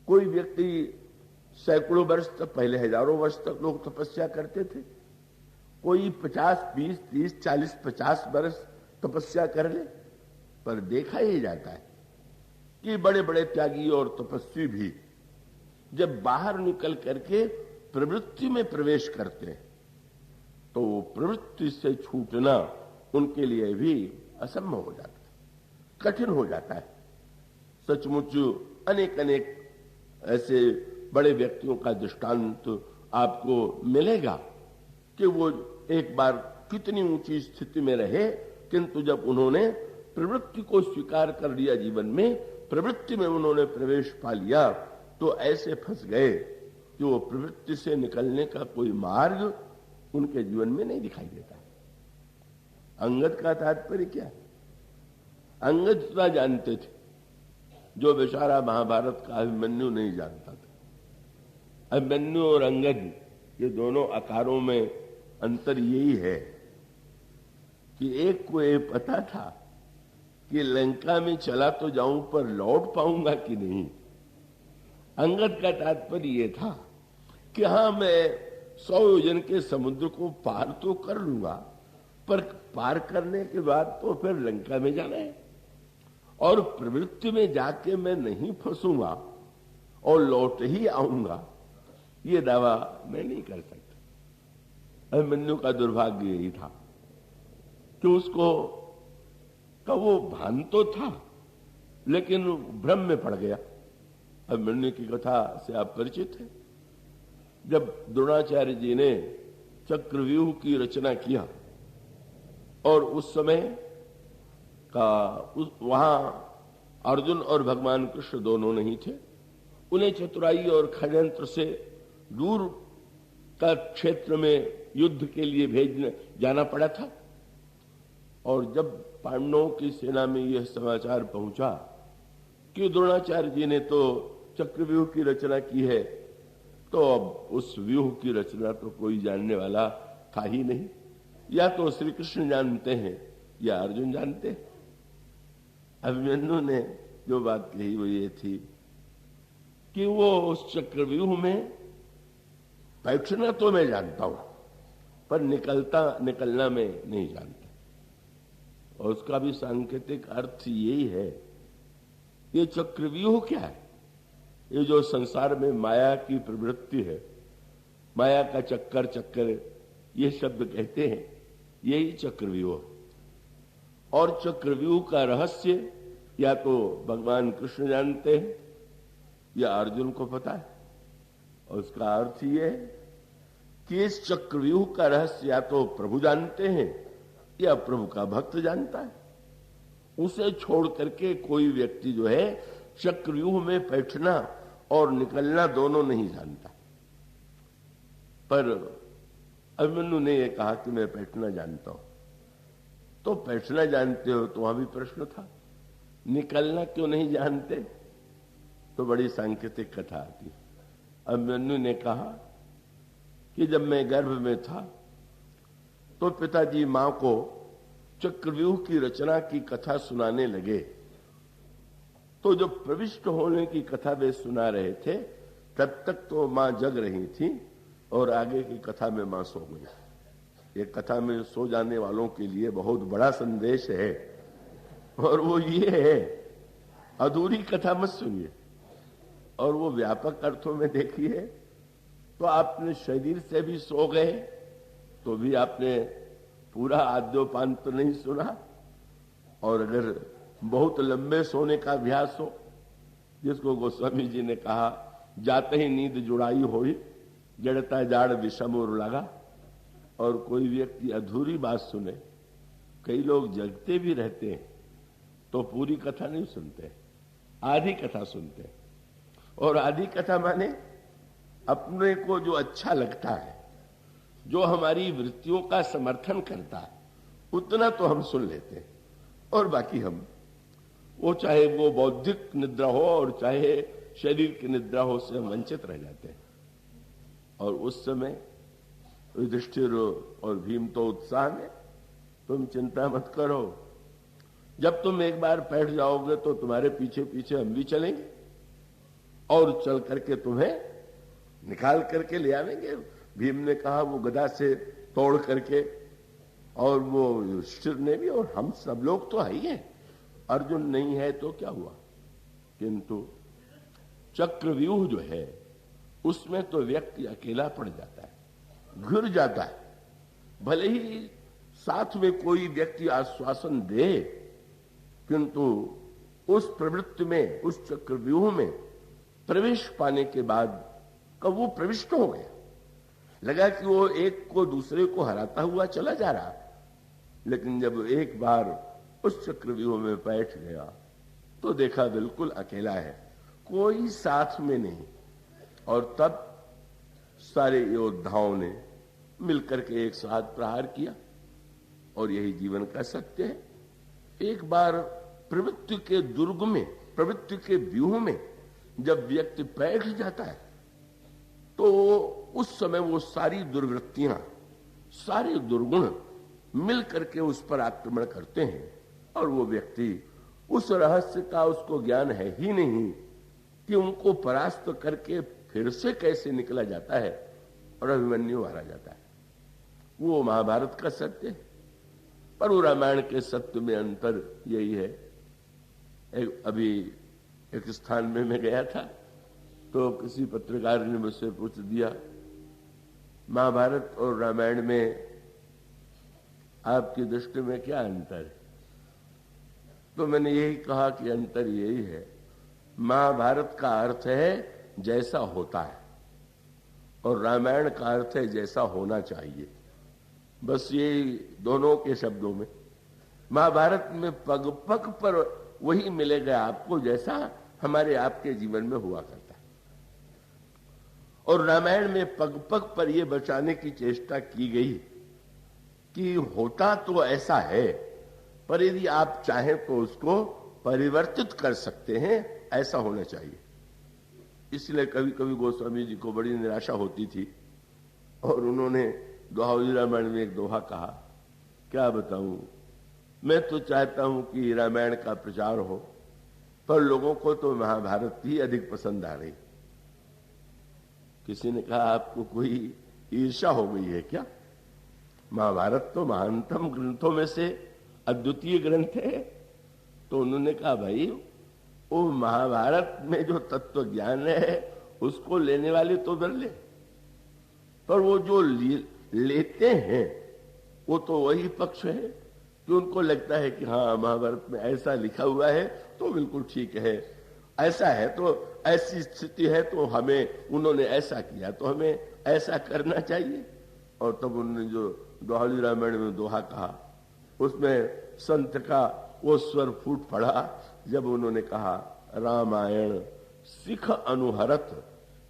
कोई व्यक्ति सैकड़ों वर्ष तक, पहले हजारों वर्ष तक लोग तपस्या करते थे। कोई 50, 20, 30, 40, 50 वर्ष तपस्या कर ले, पर देखा ही जाता है कि बड़े बड़े त्यागी और तपस्वी भी जब बाहर निकल करके प्रवृत्ति में प्रवेश करते हैं तो प्रवृत्ति से छूटना उनके लिए भी असंभव हो जाता है, कठिन हो जाता है। सचमुच अनेक अनेक ऐसे बड़े व्यक्तियों का दृष्टांत आपको मिलेगा कि वो एक बार कितनी ऊंची स्थिति में रहे, किंतु जब उन्होंने प्रवृत्ति को स्वीकार कर लिया, जीवन में प्रवृत्ति में उन्होंने प्रवेश पा लिया, तो ऐसे फंस गए कि वो प्रवृत्ति से निकलने का कोई मार्ग उनके जीवन में नहीं दिखाई देता। अंगद का तात्पर्य क्या है? अंगद इतना जानते थे जो बेचारा महाभारत का अभिमन्यु नहीं जानता था। अभिमन्यु और अंगद ये दोनों आकारों में अंतर यही है कि एक को ये पता था कि लंका में चला तो जाऊं पर लौट पाऊंगा कि नहीं। अंगद का तात्पर्य ये था कि हां, मैं 100 योजन के समुद्र को पार तो कर लूंगा, पर पार करने के बाद तो फिर लंका में जाना है, और प्रवृत्ति में जाके मैं नहीं फंसूंगा और लौट ही आऊंगा, ये दावा मैं नहीं कर सकता। अभिमन्यु का दुर्भाग्य यही था कि उसको का वो भान तो था लेकिन भ्रम में पड़ गया। अभिमन्यु की कथा से आप परिचित हैं। जब द्रोणाचार्य जी ने चक्रव्यूह की रचना किया और उस समय का वहां अर्जुन और भगवान कृष्ण दोनों नहीं थे, उन्हें चतुराई और षड्यंत्र से दूर का क्षेत्र में युद्ध के लिए भेजने जाना पड़ा था। और जब पांडवों की सेना में यह समाचार पहुंचा कि द्रोणाचार्य जी ने तो चक्रव्यूह की रचना की है, तो अब उस व्यूह की रचना तो कोई जानने वाला था ही नहीं। या तो श्री कृष्ण जानते हैं या अर्जुन जानते हैं। अभिमन्यु ने जो बात कही वो ये थी कि वो उस चक्रव्यूह में बैठना तो मैं जानता हूं, पर निकलना मैं नहीं जानता। और उसका भी सांकेतिक अर्थ यही है। ये चक्रव्यूह क्या है? ये जो संसार में माया की प्रवृत्ति है, माया का चक्कर चक्कर ये शब्द कहते हैं, यही चक्रव्यूह। और चक्रव्यूह का रहस्य या तो भगवान कृष्ण जानते हैं या अर्जुन को पता है। और उसका अर्थ ये है कि इस चक्रव्यूह का रहस्य या तो प्रभु जानते हैं या प्रभु का भक्त जानता है। उसे छोड़ करके कोई व्यक्ति जो है चक्रव्यूह में बैठना और निकलना दोनों नहीं जानता। पर अभिमन्यु ने यह कहा कि मैं बैठना जानता हूं। तो बैठना जानते हो तो वहां भी प्रश्न था, निकलना क्यों नहीं जानते? तो बड़ी सांकेतिक कथा आती। अभिमन्यु ने कहा कि जब मैं गर्भ में था तो पिताजी मां को चक्रव्यूह की रचना की कथा सुनाने लगे। तो जब प्रविष्ट होने की कथा वे सुना रहे थे, तब तक तो मां जग रही थी और आगे की कथा में मां सो गई। ये कथा में सो जाने वालों के लिए बहुत बड़ा संदेश है, और वो ये है, अधूरी कथा मत सुनिए और वो व्यापक अर्थों में देखिए। तो आपने शरीर से भी सो गए तो भी आपने पूरा आद्योपांत तो नहीं सुना। और अगर बहुत लंबे सोने का अभ्यास हो, जिसको गोस्वामी जी ने कहा, जाते ही नींद जुड़ाई होई, जड़ता जाड़ विषमोर लगा, और कोई व्यक्ति अधूरी बात सुने, कई लोग जगते भी रहते हैं तो पूरी कथा नहीं सुनते, आधी कथा सुनते हैं। और आधी कथा माने अपने को जो अच्छा लगता है, जो हमारी वृत्तियों का समर्थन करता है, उतना तो हम सुन लेते हैं, और बाकी हम वो चाहे वो बौद्धिक निद्रा हो और चाहे शरीर की निद्रा हो, से हम वंचित रह जाते हैं। और उस समय युधिष्ठिर और भीम तो उत्साह में, तुम चिंता मत करो, जब तुम एक बार बैठ जाओगे तो तुम्हारे पीछे पीछे हम भी चलेंगे। और चल करके तुम्हें निकाल करके ले आवेंगे। भीम ने कहा वो गदा से तोड़ करके, और वो युधिष्ठिर ने भी, और हम सब लोग तो है ही हैं। अर्जुन नहीं है तो क्या हुआ, किंतु चक्रव्यूह जो है उसमें तो व्यक्ति अकेला पड़ जाता है, घिर जाता है। भले ही साथ में कोई व्यक्ति आश्वासन दे, किंतु उस प्रवृत्ति में, उस चक्रव्यूह में प्रवेश पाने के बाद कब वो प्रविष्ट हो गया, लगा कि वो एक को दूसरे को हराता हुआ चला जा रहा, लेकिन जब एक बार उस चक्रव्यूह में बैठ गया तो देखा बिल्कुल अकेला है, कोई साथ में नहीं। और तब सारे योद्धाओं ने मिलकर के एक साथ प्रहार किया, और यही जीवन का सत्य है। एक बार प्रवृत्ति के दुर्ग में, प्रवृत्ति के व्यूह में जब व्यक्ति बैठ जाता है तो उस समय वो सारी दुर्वृत्तियां, सारे दुर्गुण मिल करके उस पर आक्रमण करते हैं, और वो व्यक्ति उस रहस्य का उसको ज्ञान है ही नहीं कि उनको परास्त करके फिर से कैसे निकला जाता है और अभिमन्यु मारा जाता है। वो महाभारत का सत्य है, पर वो रामायण के सत्य में अंतर यही है। अभी एक स्थान में मैं गया था तो किसी पत्रकार ने मुझसे पूछ दिया, महाभारत और रामायण में आपकी दृष्टि में क्या अंतर है? तो मैंने यही कहा कि अंतर यही है, महाभारत का अर्थ है जैसा होता है, और रामायण का अर्थ है जैसा होना चाहिए। बस ये दोनों के शब्दों में, महाभारत में पग पग पर वही मिलेगा आपको जैसा हमारे आपके जीवन में हुआ करता है, और रामायण में पग पग पर यह बचाने की चेष्टा की गई कि होता तो ऐसा है, पर यदि आप चाहें तो उसको परिवर्तित कर सकते हैं, ऐसा होना चाहिए। इसलिए कभी कभी गोस्वामी जी को बड़ी निराशा होती थी, और उन्होंने दोहावली रामायण में एक दोहा कहा, क्या बताऊं, मैं तो चाहता हूं कि रामायण का प्रचार हो, पर लोगों को तो महाभारत ही अधिक पसंद आ रही। किसी ने कहा आपको कोई ईर्ष्या हो गई है क्या? महाभारत तो महानतम ग्रंथों में से अद्वितीय ग्रंथ है। तो उन्होंने कहा भाई, वो महाभारत में जो तत्व ज्ञान है उसको लेने वाले तो डर ले, पर वो जो लेते हैं वो तो वही पक्ष है कि उनको लगता है कि हाँ महाभारत में ऐसा लिखा हुआ है तो बिल्कुल ठीक है, ऐसा है तो ऐसी स्थिति है तो हमें, उन्होंने ऐसा किया तो हमें ऐसा करना चाहिए। और तब उन्होंने जो दोहावली रामायण में दोहा कहा, उसमें संत का वो स्वर फूट पड़ा जब उन्होंने कहा, रामायण सिख अनुहरत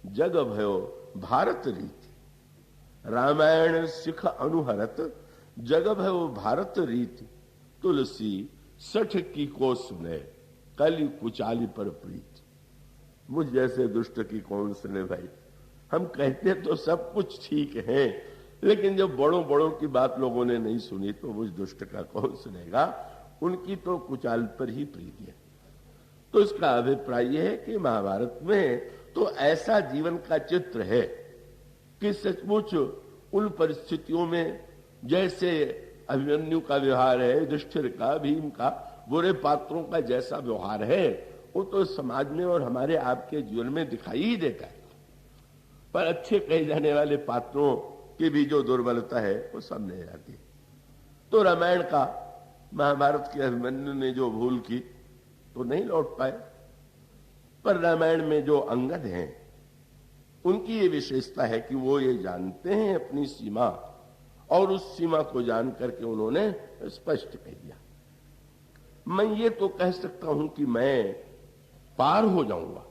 जग भयो भारत रीति। रामायण सिख अनुहरत जग भयो भारत रीति, तुलसी सठ की को सुने कली कुचाली पर प्रीति। मुझ जैसे दुष्ट की कौन सुने भाई? हम कहते तो सब कुछ ठीक है, लेकिन जब बड़ों बड़ों की बात लोगों ने नहीं सुनी तो मुझ दुष्ट का कौन सुनेगा? उनकी तो कुचाल पर ही प्रीति है। तो इसका अभिप्राय यह है कि महाभारत में तो ऐसा जीवन का चित्र है कि सचमुच उन परिस्थितियों में जैसे अभिमन्यु का व्यवहार है, युधिष्ठिर का, भीम का, बुरे पात्रों का जैसा व्यवहार है वो तो समाज में और हमारे आपके जीवन में दिखाई ही देता है। पर अच्छे कहे जाने वाले पात्रों की भी जो दुर्बलता है वो सामने आती है। तो रामायण का, महाभारत के अभिमन्यु ने जो भूल की तो नहीं लौट पाए, पर रामायण में जो अंगद हैं उनकी ये विशेषता है कि वो ये जानते हैं अपनी सीमा, और उस सीमा को जान करके उन्होंने स्पष्ट कह दिया। मैं ये तो कह सकता हूं कि मैं पार हो जाऊंगा,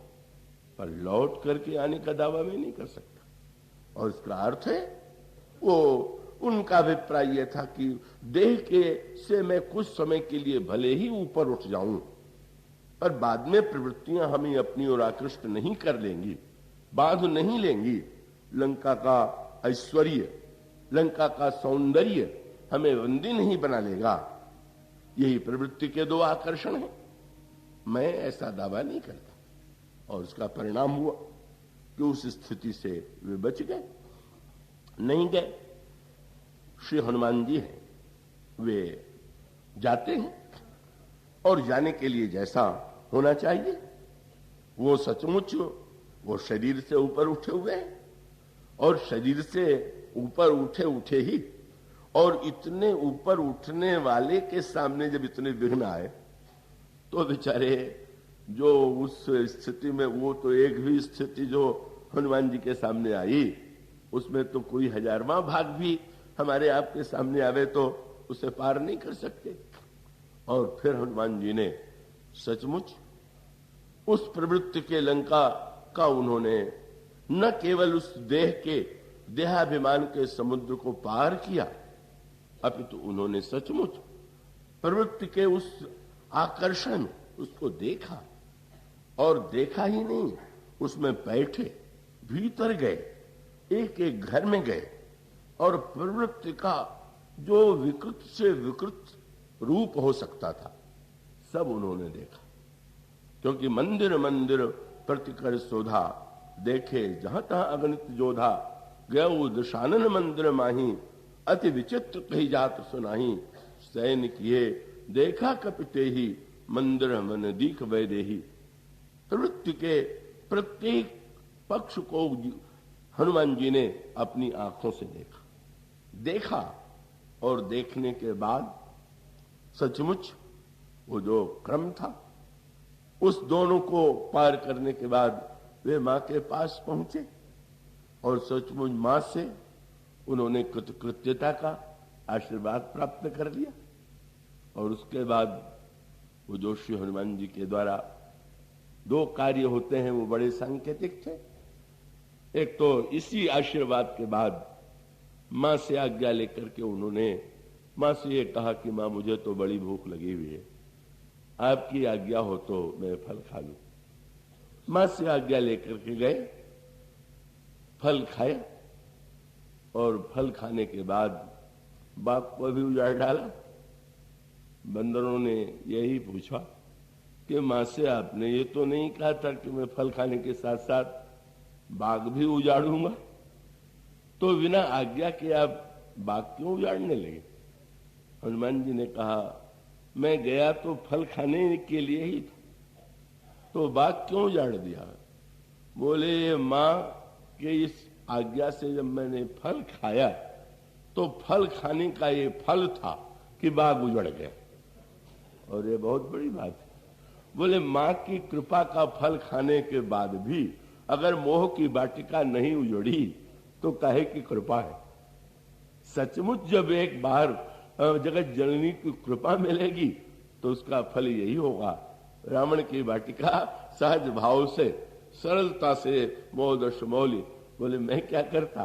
पर लौट करके आने का दावा मैं नहीं कर सकता। और इसका अर्थ है, वो उनका अभिप्राय यह था कि देह के से मैं कुछ समय के लिए भले ही ऊपर उठ जाऊं, पर बाद में प्रवृत्तियां हमें अपनी ओर आकृष्ट नहीं कर लेंगी, बांध नहीं लेंगी। लंका का ऐश्वर्य, लंका का सौंदर्य हमें बंदी नहीं बना लेगा। यही प्रवृत्ति के दो आकर्षण हैं। मैं ऐसा दावा नहीं करता, और उसका परिणाम हुआ कि उस स्थिति से वे बच गए, नहीं गए। श्री हनुमान जी हैं, वे जाते हैं और जाने के लिए जैसा होना चाहिए वो सचमुच वो शरीर से ऊपर उठे हुए हैं, और शरीर से ऊपर उठे उठे ही, और इतने ऊपर उठने वाले के सामने जब इतने विघ्न आए तो बेचारे जो उस स्थिति में, वो तो एक भी स्थिति जो हनुमान जी के सामने आई उसमें तो कोई हजारवां भाग भी हमारे आपके सामने आवे तो उसे पार नहीं कर सकते। और फिर हनुमान जी ने सचमुच उस प्रवृत्ति के लंका का उन्होंने न केवल उस देह के देहाभिमान के समुद्र को पार किया, अपितु उन्होंने सचमुच प्रवृत्ति के उस आकर्षण में उसको देखा, और देखा ही नहीं, उसमें बैठे, भीतर गए, एक एक घर में गए, और प्रवृत्ति का जो विकृत से विकृत रूप हो सकता था सब उन्होंने देखा। क्योंकि मंदिर मंदिर प्रतिकर शोधा, देखे जहां तहां अगणित जोधा, गयो दशानन मंदिर माही, अति विचित्र कही जात सुनाही, सैनिक ये देखा कपिते ही, मंदिर मन दीख वैदेही। प्रवृत्ति के प्रत्येक पक्ष को हनुमान जी ने अपनी आंखों से देखा, और देखने के बाद सचमुच वो जो क्रम था, उस दोनों को पार करने के बाद वे मां के पास पहुंचे, और सचमुच मां से उन्होंने कृतकृत्यता का आशीर्वाद प्राप्त कर लिया। और उसके बाद वो जो श्री हनुमान जी के द्वारा दो कार्य होते हैं वो बड़े सांकेतिक थे। एक तो इसी आशीर्वाद के बाद मां से आज्ञा लेकर के उन्होंने मां से ये कहा कि मां मुझे तो बड़ी भूख लगी हुई है, आपकी आज्ञा हो तो मैं फल खा लूं। मां से आज्ञा लेकर के गए, फल खाए, और फल खाने के बाद बाग को भी उजाड़ डाला। बंदरों ने यही पूछा कि मां से आपने ये तो नहीं कहा था कि मैं फल खाने के साथ साथ बाग भी उजाड़ूंगा, तो बिना आज्ञा के आप बाग क्यों उजाड़ने लगे? हनुमान जी ने कहा मैं गया तो फल खाने के लिए ही था, तो बाग क्यों उजाड़ दिया? बोले मां के इस आज्ञा से जब मैंने फल खाया तो फल खाने का ये फल था कि बाग उजड़ गया, और ये बहुत बड़ी बात है। बोले मां की कृपा का फल खाने के बाद भी अगर मोह की वाटिका नहीं उजड़ी तो काहे की कृपा है? सचमुच जब एक बार जगत जननी की कृपा मिलेगी तो उसका फल यही होगा। रावण की वाटिका सहज भाव से, सरलता से मोहदश मौली। बोले मैं क्या करता,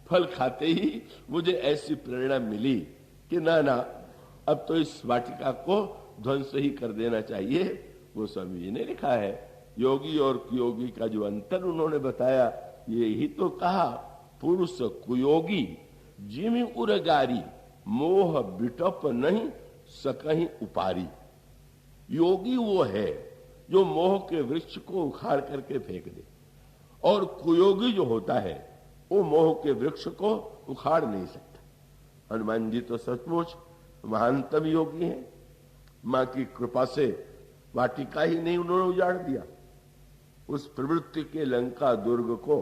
फल खाते ही मुझे ऐसी प्रेरणा मिली कि ना अब तो इस वाटिका को ध्वंस ही कर देना चाहिए। वो स्वामी जी ने लिखा है, योगी और कुयोगी का जो अंतर उन्होंने बताया, यही तो कहा, पुरुष कुयोगी जिमि उरगारी, मोह बिटप नहीं सकहीं उपारी। योगी वो है जो मोह के वृक्ष को उखाड़ करके फेंक दे, और कुयोगी जो होता है वो मोह के वृक्ष को उखाड़ नहीं सकता। हनुमान जी तो सचमुच महानतम योगी हैं। मां की कृपा से वाटिका ही नहीं उन्होंने उजाड़ दिया, उस प्रवृत्ति के लंका दुर्ग को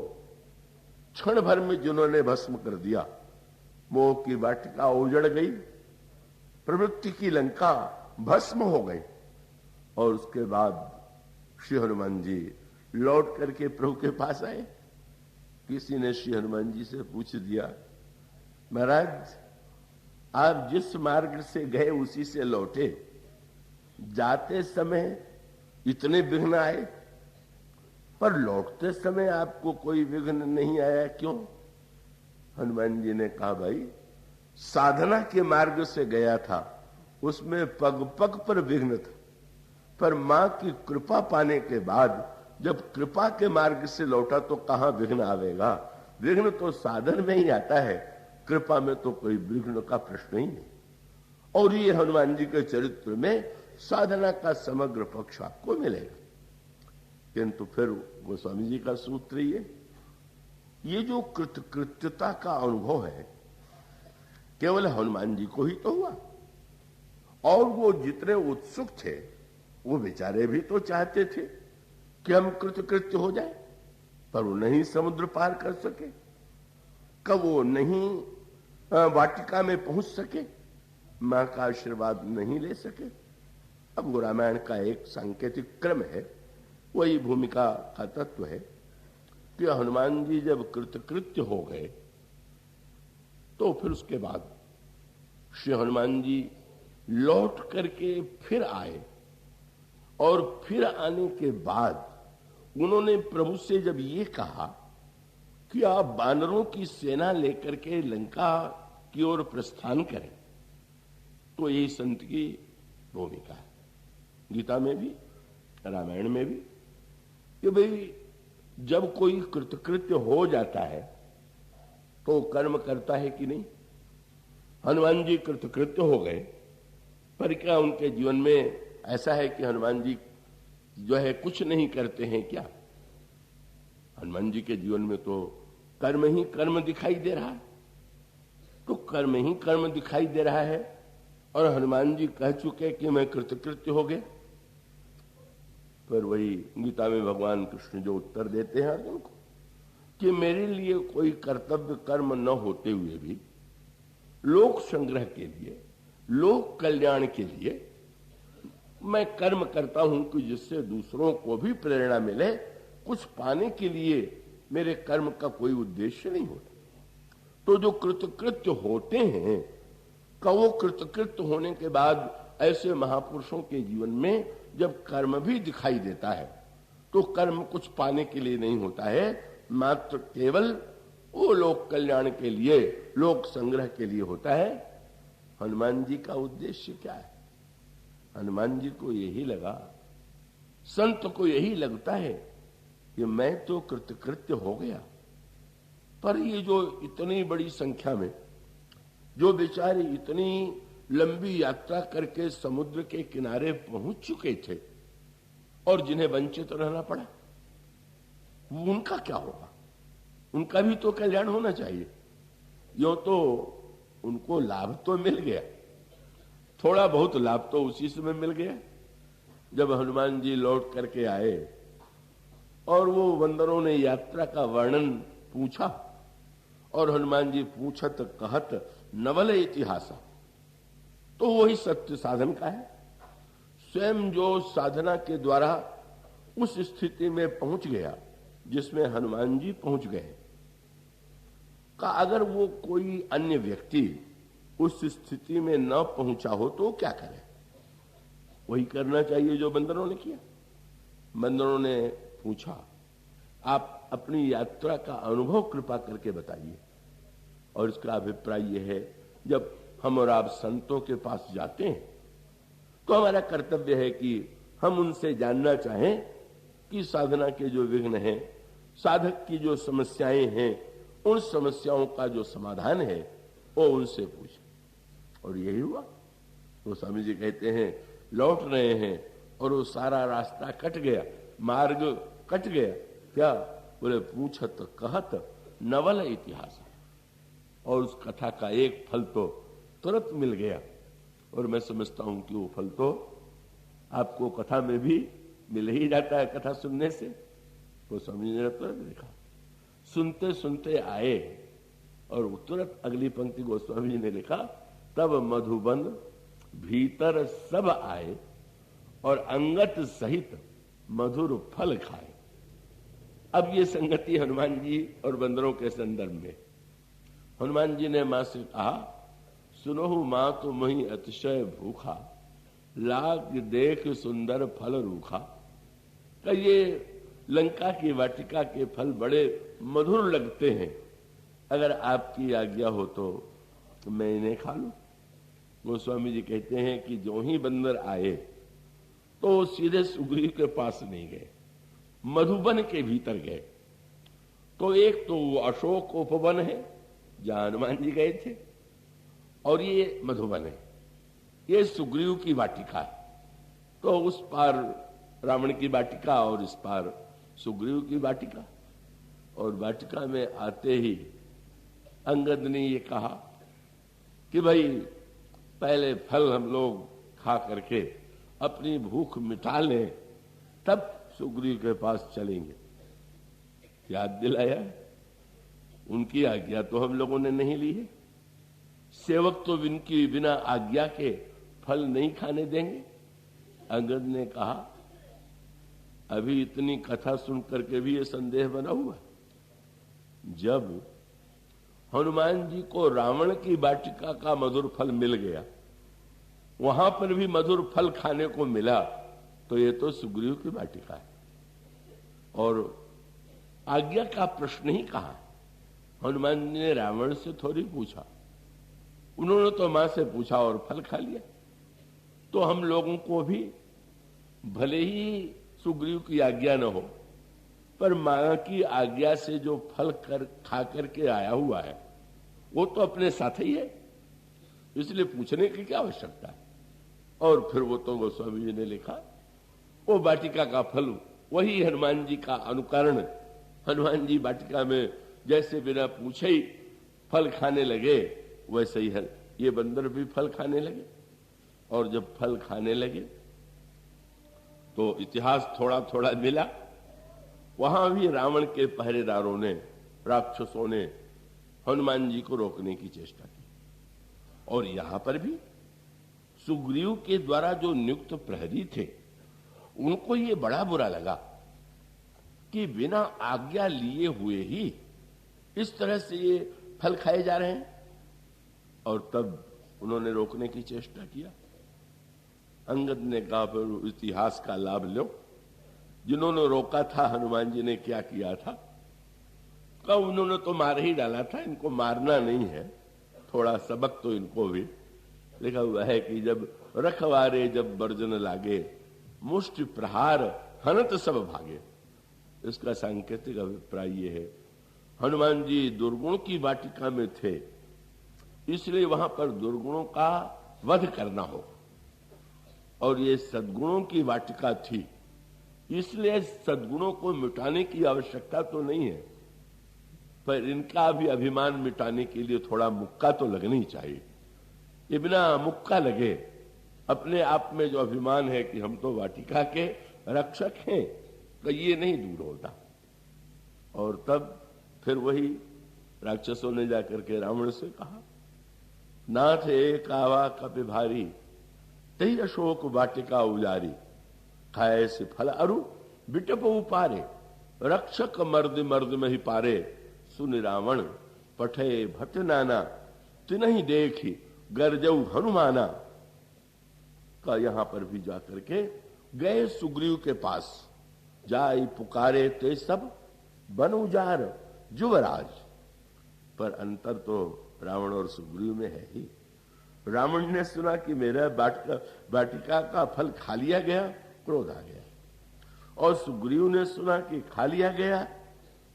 क्षण भर में जिन्होंने भस्म कर दिया। मोह की वाटिका उजड़ गई, प्रवृत्ति की लंका भस्म हो गई, और उसके बाद श्री हनुमान जी लौट करके प्रभु के पास आए। किसी ने श्री हनुमान जी से पूछ दिया, महाराज आप जिस मार्ग से गए उसी से लौटे, जाते समय इतने विघ्न आए पर लौटते समय आपको कोई विघ्न नहीं आया, क्यों? हनुमान जी ने कहा, भाई साधना के मार्ग से गया था, उसमें पग पग पर विघ्न था, पर मां की कृपा पाने के बाद जब कृपा के मार्ग से लौटा तो कहां विघ्न आवेगा? विघ्न तो साधन में ही आता है, कृपा में तो कोई विघ्न का प्रश्न ही नहीं। और ये हनुमान जी के चरित्र में साधना का समग्र पक्ष आपको मिलेगा। किंतु फिर गोस्वामी जी का सूत्र ये जो कृतकृत्यता का अनुभव है केवल हनुमान जी को ही तो हुआ, और वो जितने उत्सुक थे वो बेचारे भी तो चाहते थे कि हम कृतकृत्य हो जाए, पर वो नहीं समुद्र पार कर सके, कब वो नहीं वाटिका में पहुंच सके, मां का आशीर्वाद नहीं ले सके। अब वो रामायण का एक सांकेतिक क्रम है, वही भूमिका का तत्व है कि हनुमान जी जब कृतकृत्य हो गए तो फिर उसके बाद श्री हनुमान जी लौट करके फिर आए, और फिर आने के बाद उन्होंने प्रभु से जब ये कहा कि आप बानरों की सेना लेकर के लंका की ओर प्रस्थान करें, तो यही संत की भूमिका है, गीता में भी रामायण में भी, कि भाई जब कोई कृतकृत्य हो जाता है तो कर्म करता है कि नहीं। हनुमान जी कृतकृत्य हो गए, पर क्या उनके जीवन में ऐसा है कि हनुमान जी जो है कुछ नहीं करते हैं क्या? हनुमान जी के जीवन में तो कर्म ही कर्म दिखाई दे रहा है, तो कर्म ही कर्म दिखाई दे रहा है, और हनुमान जी कह चुके कि मैं कृतकृत्य हो गए। पर वही गीता में भगवान कृष्ण जो उत्तर देते हैं अर्जुन को कि मेरे लिए कोई कर्तव्य कर्म न होते हुए भी लोक संग्रह के लिए, लोक कल्याण के लिए मैं कर्म करता हूं कि जिससे दूसरों को भी प्रेरणा मिले, कुछ पाने के लिए मेरे कर्म का कोई उद्देश्य नहीं होता। तो जो कृतकृत्य होते हैं का वो कृतकृत्य होने के बाद ऐसे महापुरुषों के जीवन में जब कर्म भी दिखाई देता है तो कर्म कुछ पाने के लिए नहीं होता है, मात्र केवल वो लोक कल्याण के लिए, लोक संग्रह के लिए होता है। हनुमान जी का उद्देश्य क्या है? हनुमान जी को यही लगा, संत को यही लगता है कि मैं तो कृतकृत्य हो गया, पर ये जो इतनी बड़ी संख्या में जो बेचारे इतनी लंबी यात्रा करके समुद्र के किनारे पहुंच चुके थे और जिन्हें वंचित रहना पड़ा, उनका क्या होगा? उनका भी तो कल्याण होना चाहिए। यूं तो उनको लाभ तो मिल गया, थोड़ा बहुत लाभ तो उसी समय मिल गया जब हनुमान जी लौट करके आए और वो बंदरों ने यात्रा का वर्णन पूछा, और हनुमान जी पूछत कहत नवल इतिहास, तो वही सत्य साधन का है। स्वयं जो साधना के द्वारा उस स्थिति में पहुंच गया जिसमें हनुमान जी पहुंच गए, का अगर वो कोई अन्य व्यक्ति उस स्थिति में न पहुंचा हो तो क्या करे? वही करना चाहिए जो बंदरों ने किया। बंदरों ने पूछा, आप अपनी यात्रा का अनुभव कृपा करके बताइए। और इसका अभिप्राय यह है, जब हम और आप संतों के पास जाते हैं तो हमारा कर्तव्य है कि हम उनसे जानना चाहें कि साधना के जो विघ्न हैं, साधक की जो समस्याएं हैं, उन समस्याओं का जो समाधान है वो उनसे पूछे। और यही हुआ। तो स्वामी जी कहते हैं लौट रहे हैं और वो सारा रास्ता कट गया, मार्ग कट गया। क्या बोले? पूछत कहत नवल इतिहास। और उस कथा का एक फल तो तुरंत मिल गया, और मैं समझता हूं कि वो फल तो आपको कथा में भी मिल ही जाता है कथा सुनने से। तो स्वामी जी ने तुरंत लिखा, सुनते सुनते आए, और तुरंत अगली पंक्ति गोस्वामी जी ने लिखा, तब मधुबन भीतर सब आए और अंगत सहित मधुर फल खाए। अब ये संगति हनुमान जी और बंदरों के संदर्भ में। हनुमान जी ने मां से कहा, सुनहु मां तो मही अतिशय भूखा, लाग देख सुंदर फल रूखा। का ये लंका की वाटिका के फल बड़े मधुर लगते हैं, अगर आपकी आज्ञा हो तो मैं इन्हें खा लूं। गोस्वामी जी कहते हैं कि जो ही बंदर आए तो सीधे सुग्रीव के पास नहीं गए, मधुबन के भीतर गए। तो एक तो वो अशोक उपवन है जहां हनुमान जी गए थे, और ये मधुबन है, ये सुग्रीव की वाटिका है। तो उस पार रावण की वाटिका और इस पार सुग्रीव की वाटिका। और वाटिका में आते ही अंगद ने ये कहा कि भाई पहले फल हम लोग खा करके अपनी भूख मिटा लें, तब सुग्रीव के पास चलेंगे। याद दिलाया, उनकी आज्ञा तो हम लोगों ने नहीं ली है। सेवक तो इनकी बिना आज्ञा के फल नहीं खाने देंगे। अंगद ने कहा, अभी इतनी कथा सुन करके भी ये संदेह बना हुआ। जब हनुमान जी को रावण की वाटिका का मधुर फल मिल गया, वहां पर भी मधुर फल खाने को मिला, तो ये तो सुग्रीव की वाटिका है। और आज्ञा का प्रश्न ही कहा। हनुमान जी ने रावण से थोड़ी पूछा, उन्होंने तो मां से पूछा और फल खा लिया। तो हम लोगों को भी भले ही सुग्रीव की आज्ञा न हो, पर मां की आज्ञा से जो फल खा करके आया हुआ है वो तो अपने साथ ही है, इसलिए पूछने की क्या आवश्यकता है। और फिर वो तो गोस्वामी जी ने लिखा, वो वाटिका का फल वही हनुमान जी का अनुकरण। हनुमान जी वाटिका में जैसे बिना पूछे ही फल खाने लगे, वैसे ही है ये बंदर भी फल खाने लगे। और जब फल खाने लगे तो इतिहास थोड़ा थोड़ा मिला। वहां भी रावण के पहरेदारों ने, राक्षसों ने हनुमान जी को रोकने की चेष्टा की। और यहां पर भी सुग्रीव के द्वारा जो नियुक्त प्रहरी थे, उनको ये बड़ा बुरा लगा कि बिना आज्ञा लिए हुए ही इस तरह से ये फल खाए जा रहे हैं। और तब उन्होंने रोकने की चेष्टा किया। अंगद ने कहा, फिर इतिहास का लाभ लो, जिन्होंने रोका था हनुमान जी ने क्या किया था। कहा, उन्होंने तो मार ही डाला था, इनको मारना नहीं है, थोड़ा सबक तो इनको भी। लिखा हुआ है कि जब रखवारे जब बर्जन लागे, मुष्टि प्रहार हनत सब भागे। इसका सांकेतिक अभिप्राय ये है, हनुमान जी दुर्गुण की वाटिका में थे, इसलिए वहां पर दुर्गुणों का वध करना हो। और ये सद्गुणों की वाटिका थी, इसलिए सद्गुणों को मिटाने की आवश्यकता तो नहीं है, पर इनका भी अभिमान मिटाने के लिए थोड़ा मुक्का तो लगनी चाहिए। ये बिना मुक्का लगे अपने आप में जो अभिमान है कि हम तो वाटिका के रक्षक हैं, तो ये नहीं दूर होता। और तब फिर वही राक्षसों ने जाकर के रावण से कहा, नाथ एक आवा कपि भारी, तही अशोक वाटिका उजारी, खाए से फल अरु बिटप उपारे, रक्षक मर्द मर्द में ही पारे, सुन रावण पठे भट नाना, तिनहि देखी गरजऊ हनुमाना। का यहां पर भी जाकर के गए सुग्रीव के पास, जाई पुकारे ते सब बन उजार जुवराज। पर अंतर तो रावण और सुग्रीव में है ही। रावण ने सुना कि मेरा वाटिका का फल खा लिया गया, क्रोध आ गया। और सुग्रीव ने सुना कि खा लिया गया,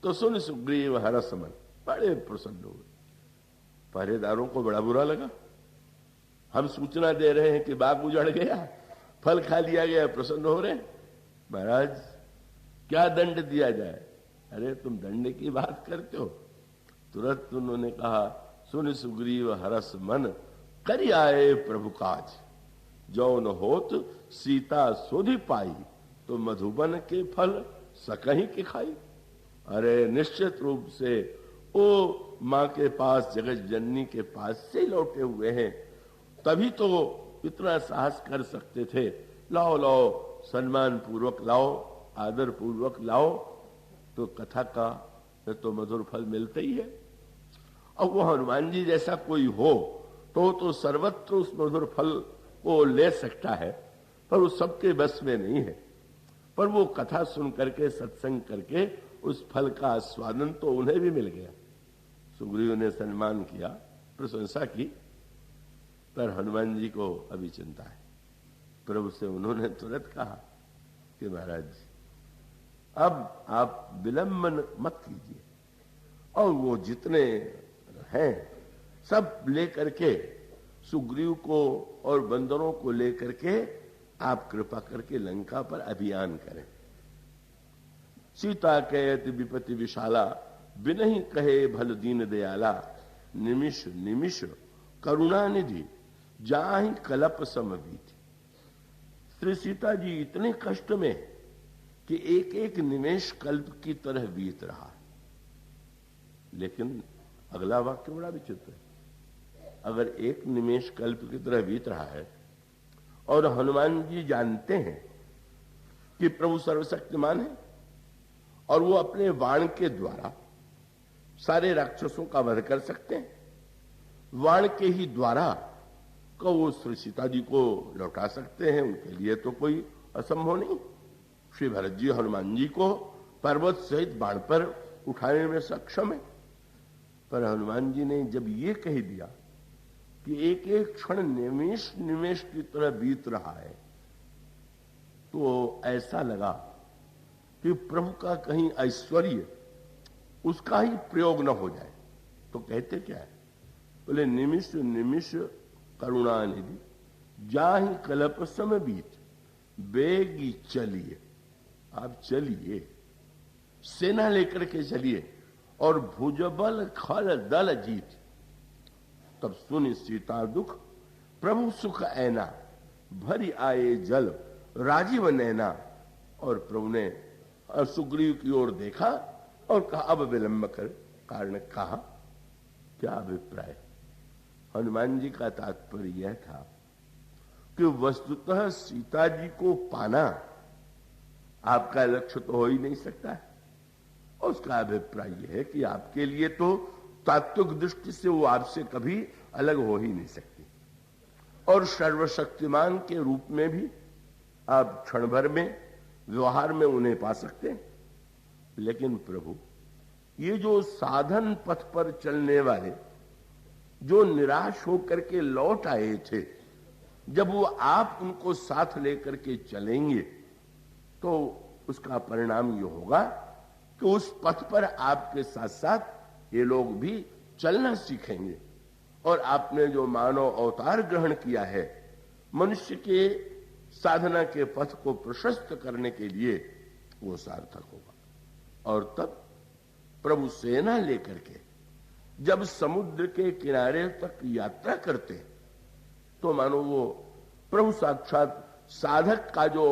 तो सुन सुग्रीव हरस मन, बड़े प्रसन्न हुए। पहरेदारों को बड़ा बुरा लगा। हम सूचना दे रहे हैं कि बाग उजड़ गया, फल खा लिया गया, प्रसन्न हो रहे। महाराज क्या दंड दिया जाए? अरे तुम दंड की बात करते हो। तुरंत उन्होंने कहा, सुन सुग्रीव हरस मन, करि आए प्रभु काज, जौन होत सीता सोधि पाई, तो मधुबन के फल सकहीं के खाई। अरे निश्चित रूप से वो मां के पास, जगत जननी के पास से लौटे हुए हैं, तभी तो इतना साहस कर सकते थे। लाओ लाओ, सम्मान पूर्वक लाओ, आदर पूर्वक लाओ, तो कथा का तो मधुर फल मिलते ही है। अब वो हनुमान जी जैसा कोई हो तो सर्वत्र उस मधुर फल को ले सकता है, पर वो सबके बस में नहीं है। पर वो कथा सुन करके, सत्संग करके उस फल का आस्वादन तो उन्हें भी मिल गया। सुग्रीव ने सम्मान किया, प्रशंसा की, पर हनुमान जी को अभी चिंता है। प्रभु से उन्होंने तुरंत कहा कि महाराज अब आप विलंबन मत कीजिए, और वो जितने हैं सब लेकर के, सुग्रीव को और बंदरों को लेकर के आप कृपा करके लंका पर अभियान करें। सीता कहत विपति विशाला, बिनहि कहे भल दीन दयाला, निमिष निमिष करुणा निधि, जाहि कलप सम बीति। श्री सीता जी इतने कष्ट में कि एक एक निमेष कल्प की तरह बीत रहा है। लेकिन अगला वाक्य बड़ा विचित्र है। अगर एक निमेष कल्प की तरह बीत रहा है और हनुमान जी जानते हैं कि प्रभु सर्वशक्तिमान है और वो अपने बाण के द्वारा सारे राक्षसों का वध कर सकते हैं, बाण के ही द्वारा को वो श्री सीता जी को लौटा सकते हैं, उनके लिए तो कोई असंभव नहीं। श्री भरत जी हनुमान जी को पर्वत सहित बाण पर उठाने में सक्षम है। पर हनुमान जी ने जब ये कह दिया कि एक एक क्षण निमेष निमेष की तरह बीत रहा है, तो ऐसा लगा कि प्रभु का कहीं ऐश्वर्य उसका ही प्रयोग न हो जाए। तो कहते क्या है, बोले निमिष निमिष करुणा निधि, जाहि कलप सम बीत, बेगी चलिए। आप चलिए, सेना लेकर के चलिए और भुजबल खल दल जीत। तब सुनि सीता दुख, प्रभु सुख ऐना, भरी आए जल राजीव नैना। और प्रभु ने सुग्रीव की ओर देखा और कहा, अब विलंब कर कारण कहा। क्या अभिप्राय? हनुमान जी का तात्पर्य यह था कि वस्तुतः सीता जी को पाना आपका लक्ष्य तो हो ही नहीं सकता है। और उसका अभिप्राय यह है कि आपके लिए तो तात्विक दृष्टि से वो आपसे कभी अलग हो ही नहीं सकती, और सर्वशक्तिमान के रूप में भी आप क्षण भर में व्यवहार में उन्हें पा सकते हैं। लेकिन प्रभु ये जो साधन पथ पर चलने वाले जो निराश होकर के लौट आए थे, जब वो आप उनको साथ लेकर के चलेंगे तो उसका परिणाम ये होगा कि उस पथ पर आपके साथ साथ ये लोग भी चलना सीखेंगे। और आपने जो मानव अवतार ग्रहण किया है मनुष्य के साधना के पथ को प्रशस्त करने के लिए, वो सार्थक होगा। और तब प्रभु सेना लेकर के जब समुद्र के किनारे तक यात्रा करते तो मानो वो प्रभु साक्षात साधक का जो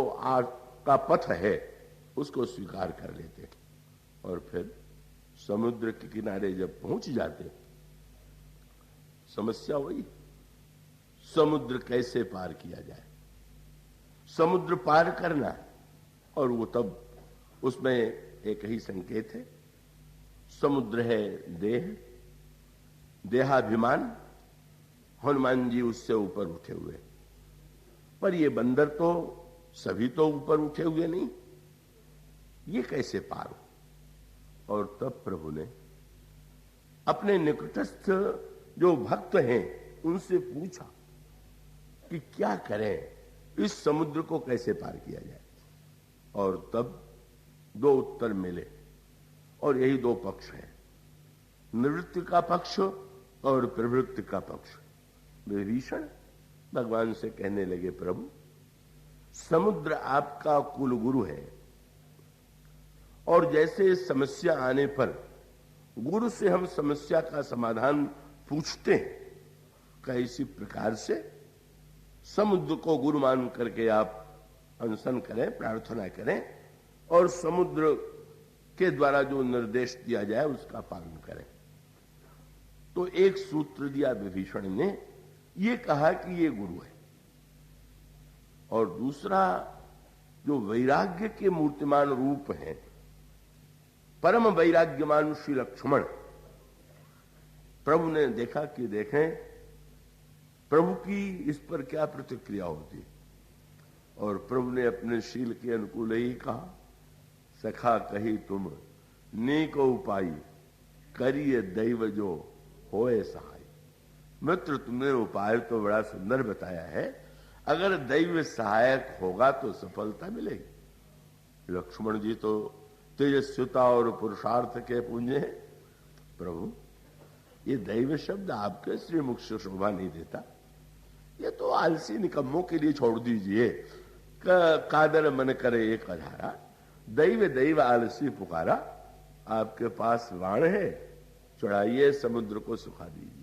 का पथ है उसको स्वीकार कर लेते। और फिर समुद्र के किनारे जब पहुंच जाते, समस्या वही, समुद्र कैसे पार किया जाए, समुद्र पार करना। और वो तब उसमें एक ही संकेत है, समुद्र है देह, देहाभिमान। हनुमान जी उससे ऊपर उठे हुए, पर ये बंदर तो सभी तो ऊपर उठे हुए नहीं, ये कैसे पार हो? और तब प्रभु ने अपने निकटस्थ जो भक्त हैं उनसे पूछा कि क्या करें, इस समुद्र को कैसे पार किया जाए। और तब दो उत्तर मिले, और यही दो पक्ष हैं, निवृत्ति का पक्ष और प्रवृत्ति का पक्ष। विभीषण भगवान से कहने लगे, प्रभु समुद्र आपका कुल गुरु है, और जैसे समस्या आने पर गुरु से हम समस्या का समाधान पूछते हैं, कैसी प्रकार से समुद्र को गुरु मान करके आप अनशन करें, प्रार्थना करें, और समुद्र के द्वारा जो निर्देश दिया जाए उसका पालन करें। तो एक सूत्र दिया विभीषण ने, ये कहा कि ये गुरु है। और दूसरा जो वैराग्य के मूर्तिमान रूप हैं, परम वैराग्यमान श्री लक्ष्मण, प्रभु ने देखा कि देखें प्रभु की इस पर क्या प्रतिक्रिया होती। और प्रभु ने अपने शील के अनुकूल ही कहा, सखा कही तुम नेक उपाय, करिए दैव जो होए सहाय। मित्र तुमने उपाय तो बड़ा सुंदर बताया है, अगर दैव सहायक होगा तो सफलता मिलेगी। लक्ष्मण जी तो तेजस्विता और पुरुषार्थ के पुंजे हैं। प्रभु ये दैव शब्द आपके श्री मुख से शोभा नहीं देता, ये तो आलसी निकम्मों के लिए छोड़ दीजिए, कादर मन करे एक अधारा, दैव दैव आलसी पुकारा। आपके पास वाण है, चढ़ाइए समुद्र को सुखा दीजिए।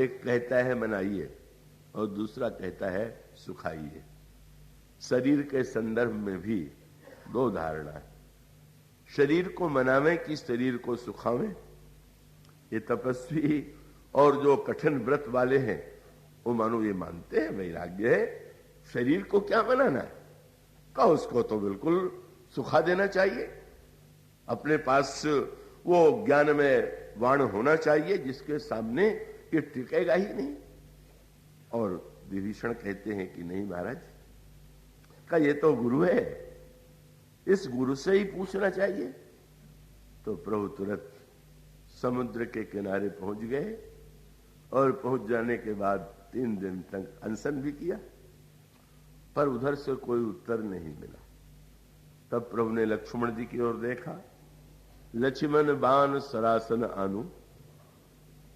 एक कहता है मनाइए और दूसरा कहता है सुखाइए। शरीर के संदर्भ में भी दो धारणा है। शरीर को मनावे कि शरीर को सुखावे। ये तपस्वी और जो कठिन व्रत वाले हैं वो मानो ये मानते हैं वैराग्य है, शरीर को क्या मनाना है, का उसको तो बिल्कुल सुखा देना चाहिए। अपने पास वो ज्ञान में वाण होना चाहिए जिसके सामने ये टिकेगा ही नहीं। और विभीषण कहते हैं कि नहीं महाराज, का ये तो गुरु है, इस गुरु से ही पूछना चाहिए। तो प्रभु तुरंत समुद्र के किनारे पहुंच गए और पहुंच जाने के बाद 3 दिन तक अनशन भी किया, पर उधर से कोई उत्तर नहीं मिला। तब प्रभु ने लक्ष्मण जी की ओर देखा। लक्ष्मण बाण सरासन आनु,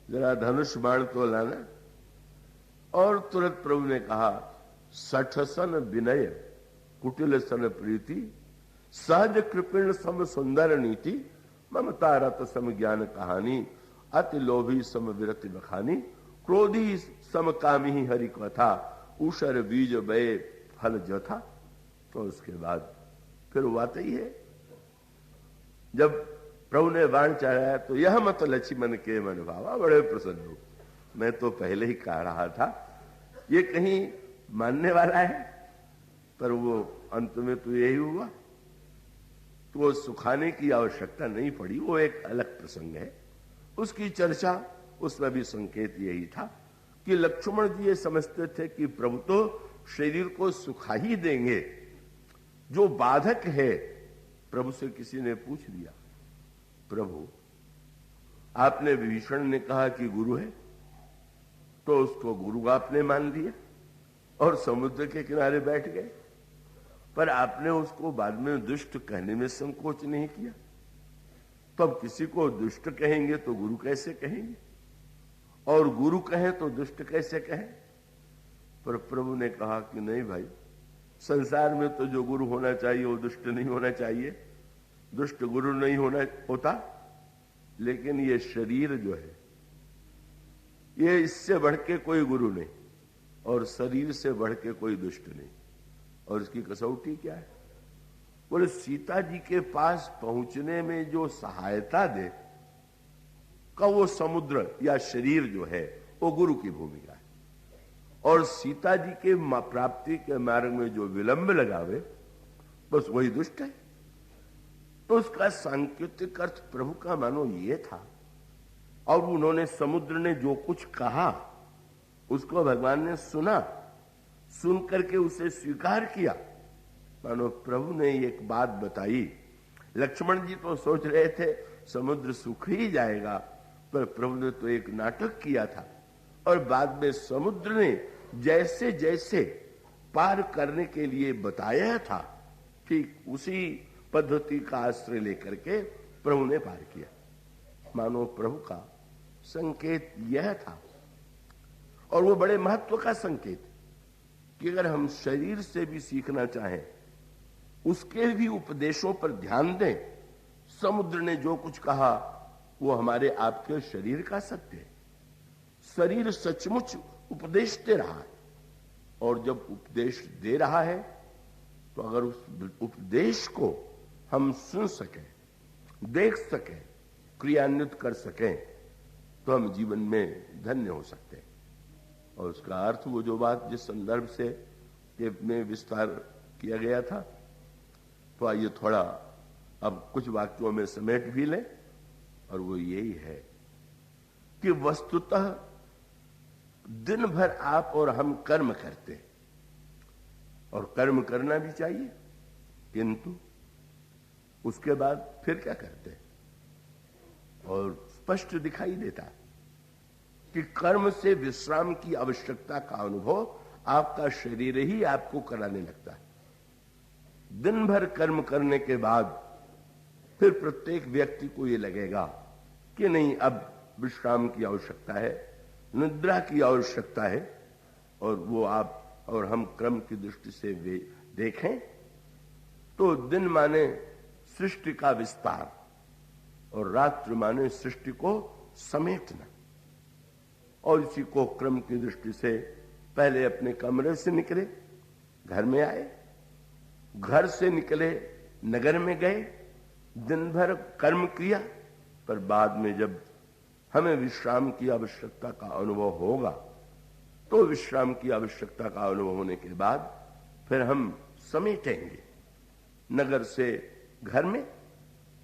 जरा धनुष बाण तो लाना। और तुरंत प्रभु ने कहा, 60 सन विनय कुटिल सन प्रीति, सहज कृपिण सम सुंदर नीति, ममता रत सम ज्ञान कहानी, अति लोभी सम विरति बखानी, क्रोधी सम कामी हरि कथा, उषर बीज बय फल जथा। तो उसके बाद फिर बात ही है, जब प्रभु ने बाण चढ़ाया तो यह मत लक्ष्मण के मन भावा, बड़े प्रसन्न हो। मैं तो पहले ही कह रहा था ये कहीं मानने वाला है, पर वो अंत में तो यही हुआ। तो वो सुखाने की आवश्यकता नहीं पड़ी, वो एक अलग प्रसंग है, उसकी चर्चा, उसमें भी संकेत यही था कि लक्ष्मण जी ये समझते थे कि प्रभु तो शरीर को सुखा ही देंगे, जो बाधक है। प्रभु से किसी ने पूछ लिया, प्रभु आपने विभीषण ने कहा कि गुरु है, तो उसको गुरु आपने मान लिया और समुद्र के किनारे बैठ गए, पर आपने उसको बाद में दुष्ट कहने में संकोच नहीं किया। तो अब किसी को दुष्ट कहेंगे तो गुरु कैसे कहेंगे, और गुरु कहे तो दुष्ट कैसे कहें। पर प्रभु ने कहा कि नहीं भाई, संसार में तो जो गुरु होना चाहिए वो दुष्ट नहीं होना चाहिए, दुष्ट गुरु नहीं होता, लेकिन ये शरीर जो है ये इससे बढ़ के कोई गुरु नहीं और शरीर से बढ़ के कोई दुष्ट नहीं। और इसकी कसौटी क्या है, बोले सीता जी के पास पहुंचने में जो सहायता दे का वो समुद्र या शरीर जो है वो गुरु की भूमिका है, और सीता जी के प्राप्ति के मार्ग में जो विलंब लगावे बस वही दुष्ट है। तो उसका सांकेतिक अर्थ प्रभु का मानो ये था, और उन्होंने समुद्र ने जो कुछ कहा उसको भगवान ने सुना, सुन करके उसे स्वीकार किया। मानो प्रभु ने एक बात बताई। लक्ष्मण जी तो सोच रहे थे समुद्र सूख ही जाएगा, पर प्रभु ने तो एक नाटक किया था, और बाद में समुद्र ने जैसे जैसे पार करने के लिए बताया था, ठीक उसी पद्धति का आश्रय लेकर के प्रभु ने पार किया। मानो प्रभु का संकेत यह था, और वो बड़े महत्व का संकेत कि अगर हम शरीर से भी सीखना चाहें, उसके भी उपदेशों पर ध्यान दें। समुद्र ने जो कुछ कहा वो हमारे आपके शरीर का सत्य है। शरीर सचमुच उपदेश दे रहा है, और जब उपदेश दे रहा है तो अगर उस उपदेश को हम सुन सकें, देख सकें, क्रियान्वित कर सकें, तो हम जीवन में धन्य हो सकते हैं। और उसका अर्थ वो जो बात जिस संदर्भ से में विस्तार किया गया था, तो आइए थोड़ा अब कुछ वाक्यों में समेट भी लें, और वो यही है कि वस्तुतः दिन भर आप और हम कर्म करते हैं, और कर्म करना भी चाहिए, किंतु उसके बाद फिर क्या करते हैं। और स्पष्ट दिखाई देता है कि कर्म से विश्राम की आवश्यकता का अनुभव आपका शरीर ही आपको कराने लगता है। दिन भर कर्म करने के बाद फिर प्रत्येक व्यक्ति को यह लगेगा कि नहीं, अब विश्राम की आवश्यकता है, निद्रा की आवश्यकता है, और वो आप और हम क्रम की दृष्टि से वे देखें तो दिन माने सृष्टि का विस्तार और रात्रि माने सृष्टि को समेटना। और इसी को क्रम की दृष्टि से पहले अपने कमरे से निकले, घर में आए, घर से निकले, नगर में गए, दिन भर कर्म किया, पर बाद में जब हमें विश्राम की आवश्यकता का अनुभव होगा तो विश्राम की आवश्यकता का अनुभव होने के बाद फिर हम समेटेंगे, नगर से घर में,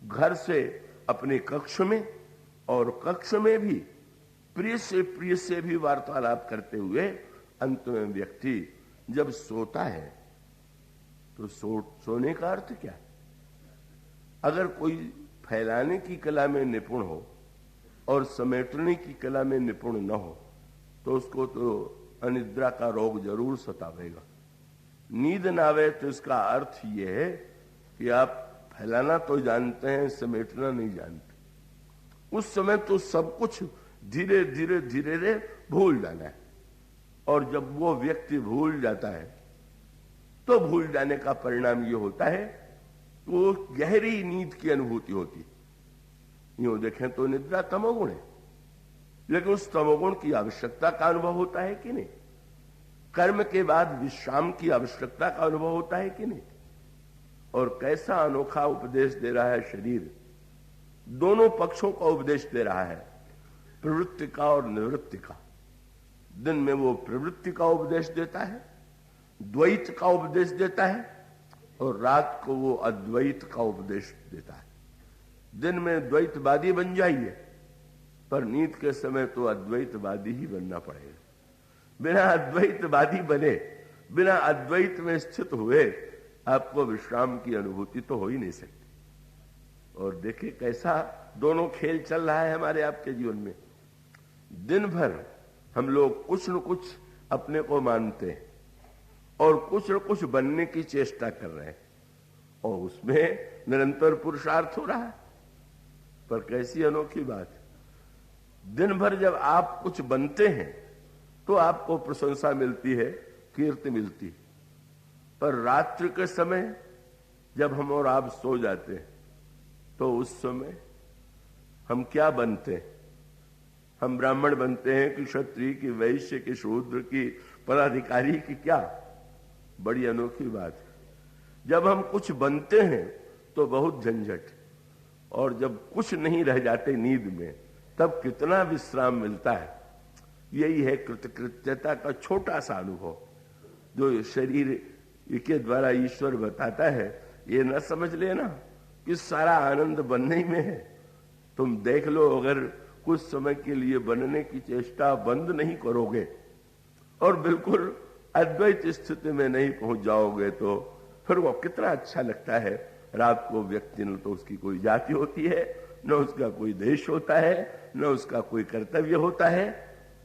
घर से अपने कक्ष में, और कक्ष में भी प्रिय से भी वार्तालाप करते हुए अंत में व्यक्ति जब सोता है तो सोने का अर्थ क्या है? अगर कोई फैलाने की कला में निपुण हो और समेटने की कला में निपुण न हो तो उसको तो अनिद्रा का रोग जरूर सतावेगा। नींद ना आवे तो इसका अर्थ यह है कि आप फैलाना तो जानते हैं, समेटना नहीं जानते। उस समय तो सब कुछ धीरे धीरे धीरे धीरे भूल जाना है, और जब वो व्यक्ति भूल जाता है तो भूल जाने का परिणाम ये होता है तो गहरी नींद की अनुभूति होती है। यूं देखें तो निद्रा तमोगुण है, लेकिन उस तमोगुण की आवश्यकता का अनुभव होता है कि नहीं? कर्म के बाद विश्राम की आवश्यकता का अनुभव होता है कि नहीं? और कैसा अनोखा उपदेश दे रहा है शरीर, दोनों पक्षों का उपदेश दे रहा है, प्रवृत्ति का और निवृत्ति का। दिन में वो प्रवृत्ति का उपदेश देता है, द्वैत का उपदेश देता है, और रात को वो अद्वैत का उपदेश देता है। दिन में द्वैतवादी बन जाइए, पर नींद के समय तो अद्वैतवादी ही बनना पड़ेगा। बिना अद्वैतवादी बने, बिना अद्वैत में स्थित हुए आपको विश्राम की अनुभूति तो हो ही नहीं सकती। और देखिए कैसा दोनों खेल चल रहा है हमारे आपके जीवन में। दिन भर हम लोग कुछ न कुछ अपने को मानते हैं और कुछ न कुछ बनने की चेष्टा कर रहे हैं, और उसमें निरंतर पुरुषार्थ हो रहा है। पर कैसी अनोखी बात है, दिन भर जब आप कुछ बनते हैं तो आपको प्रशंसा मिलती है, कीर्ति मिलती है, पर रात्रि के समय जब हम और आप सो जाते हैं तो उस समय हम क्या बनते हैं? हम ब्राह्मण बनते हैं कि क्षत्रिय की, वैश्य की, शूद्र की, पदाधिकारी की? क्या बड़ी अनोखी बात है। जब हम कुछ बनते हैं तो बहुत झंझट, और जब कुछ नहीं रह जाते नींद में तब कितना विश्राम मिलता है। यही है कृतकृत्यता का छोटा सा अनुभव जो शरीर के द्वारा ईश्वर बताता है। ये न समझ लेना कि सारा आनंद बनने ही में है। तुम देख लो, अगर कुछ समय के लिए बनने की चेष्टा बंद नहीं करोगे और बिल्कुल अद्वैत स्थिति में नहीं पहुंच जाओगे तो फिर वो कितना अच्छा लगता है। रात को व्यक्ति न तो उसकी कोई जाति होती है, न उसका कोई देश होता है, न उसका कोई कर्तव्य होता है,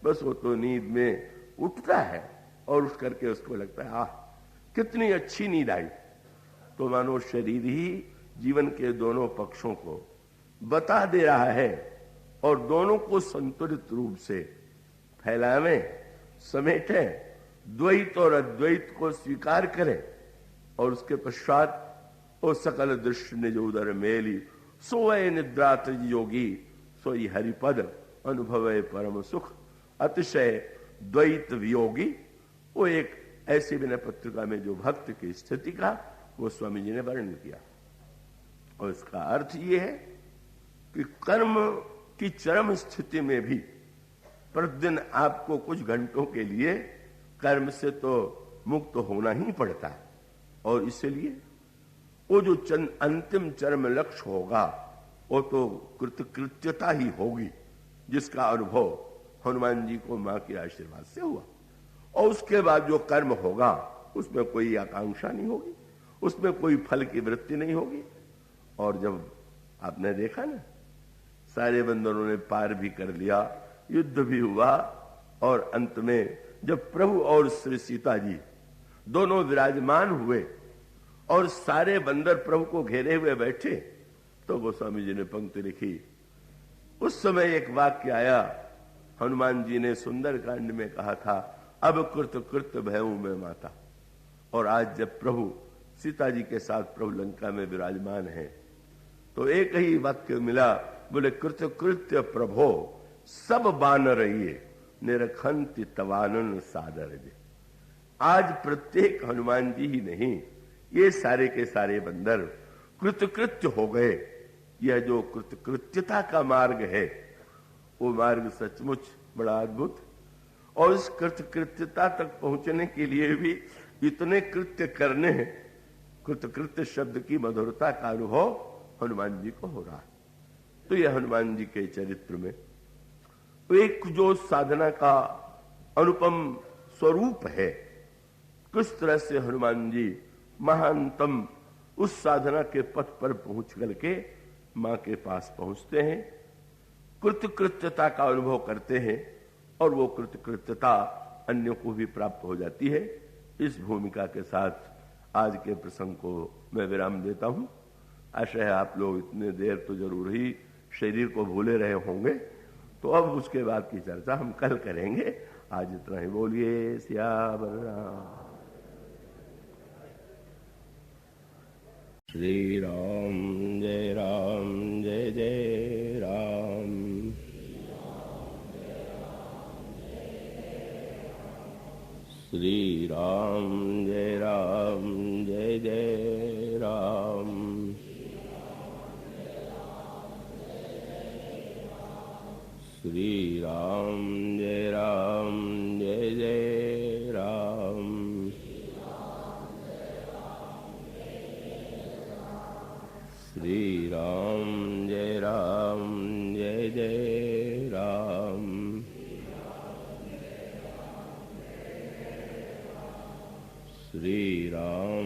बस वो तो नींद में उठता है और उठ करके उसको लगता है आह कितनी अच्छी नींद आई। तो मानो शरीर ही जीवन के दोनों पक्षों को बता दे रहा है और दोनों को संतुलित रूप से फैलावे, समेटे, द्वैत और अद्वैत को स्वीकार करे, और उसके पश्चात ओ सकल दृश्य निज उदर मेली, सोए निद्रा त्रिज योगी, सोई हरिपद अनुभवे परम सुख, अतिशय द्वैत वियोगी। वो एक ऐसी विनय पत्रिका में जो भक्त की स्थिति का वो स्वामी जी ने वर्णन किया, और इसका अर्थ ये है कि कर्म की चरम स्थिति में भी प्रतिदिन आपको कुछ घंटों के लिए कर्म से तो मुक्त होना ही पड़ता है, और इसलिए वो जो अंतिम चरम लक्ष्य होगा वो तो कृतकृत्यता ही होगी, जिसका अनुभव हनुमान जी को मां के आशीर्वाद से हुआ। और उसके बाद जो कर्म होगा उसमें कोई आकांक्षा नहीं होगी, उसमें कोई फल की वृत्ति नहीं होगी। और जब आपने देखा ना, सारे बंदरों ने पार भी कर लिया, युद्ध भी हुआ, और अंत में जब प्रभु और श्री सीता जी दोनों विराजमान हुए और सारे बंदर प्रभु को घेरे हुए बैठे, तो गोस्वामी जी ने पंक्ति लिखी। उस समय एक वाक्य आया, हनुमान जी ने सुंदर कांड में कहा था, अब कृत कृत भयऊ में माता। और आज जब प्रभु सीता जी के साथ प्रभु लंका में विराजमान है तो एक ही वाक्य मिला, बोले कृत कृत्य प्रभो सब बानर ये निरखंति तवानन सादर जे। आज प्रत्येक हनुमान जी ही नहीं, ये सारे के सारे बंदर कृतकृत्य हो गए। यह जो कृतकृत्यता का मार्ग है वो मार्ग सचमुच बड़ा अद्भुत। और इस कृतकृत्यता तक पहुंचने के लिए भी इतने कृत्य करने हैं। कृतकृत्य शब्द की मधुरता का अनुभव हनुमान जी को हो रहा है। तो यह हनुमान जी के चरित्र में एक जो साधना का अनुपम स्वरूप है, किस तरह से हनुमान जी महानतम उस साधना के पथ पर पहुंच करके मां के पास पहुंचते हैं, कृतकृत्यता का अनुभव करते हैं और वो कृतकृत्यता अन्यों को भी प्राप्त हो जाती है। इस भूमिका के साथ आज के प्रसंग को मैं विराम देता हूं। आशा है आप लोग इतने देर तो जरूर ही शरीर को भूले रहे होंगे, तो अब उसके बाद की चर्चा हम कल करेंगे। आज इतना ही बोलिए। सियावर राम। श्री राम जय जय राम। श्री राम जय जय राम। श्री राम जय जय राम। श्री राम जय जय राम। श्री राम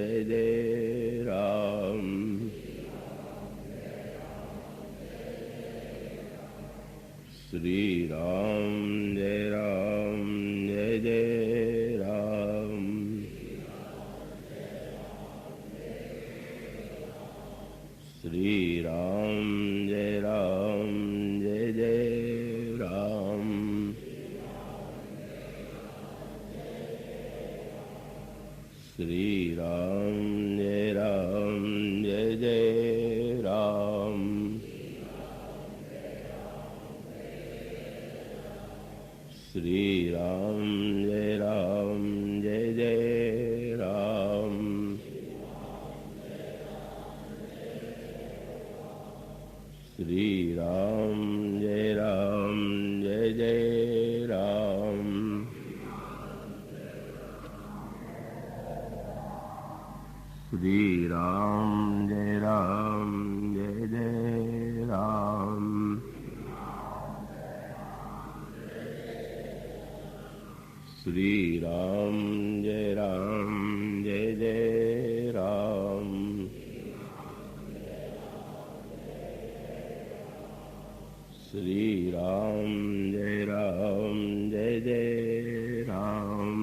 जय जय राम। श्री राम जय जय राम। श्री राम जय जय राम। श्री राम जय जय राम। श्री राम जय जय राम। श्री राम जय जय राम। श्री राम जय जय राम। श्री राम जय जय राम। श्री राम जय जय राम।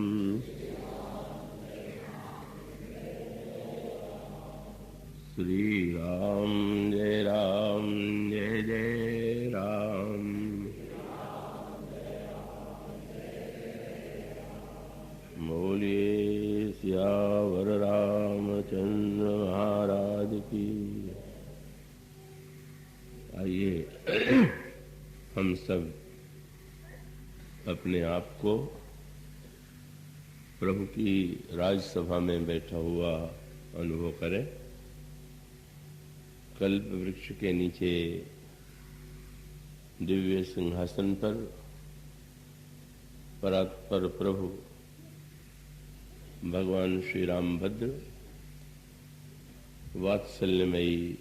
श्री राम जय जय राम। बोलिए सियावर रामचंद्र महाराज की। आइए हम सब अपने आप को प्रभु की राजसभा में बैठा हुआ अनुभव करें। कल्प वृक्ष के नीचे दिव्य सिंहासन पर परात्पर प्रभु भगवान श्री रामभद्र वात्सल्यमयी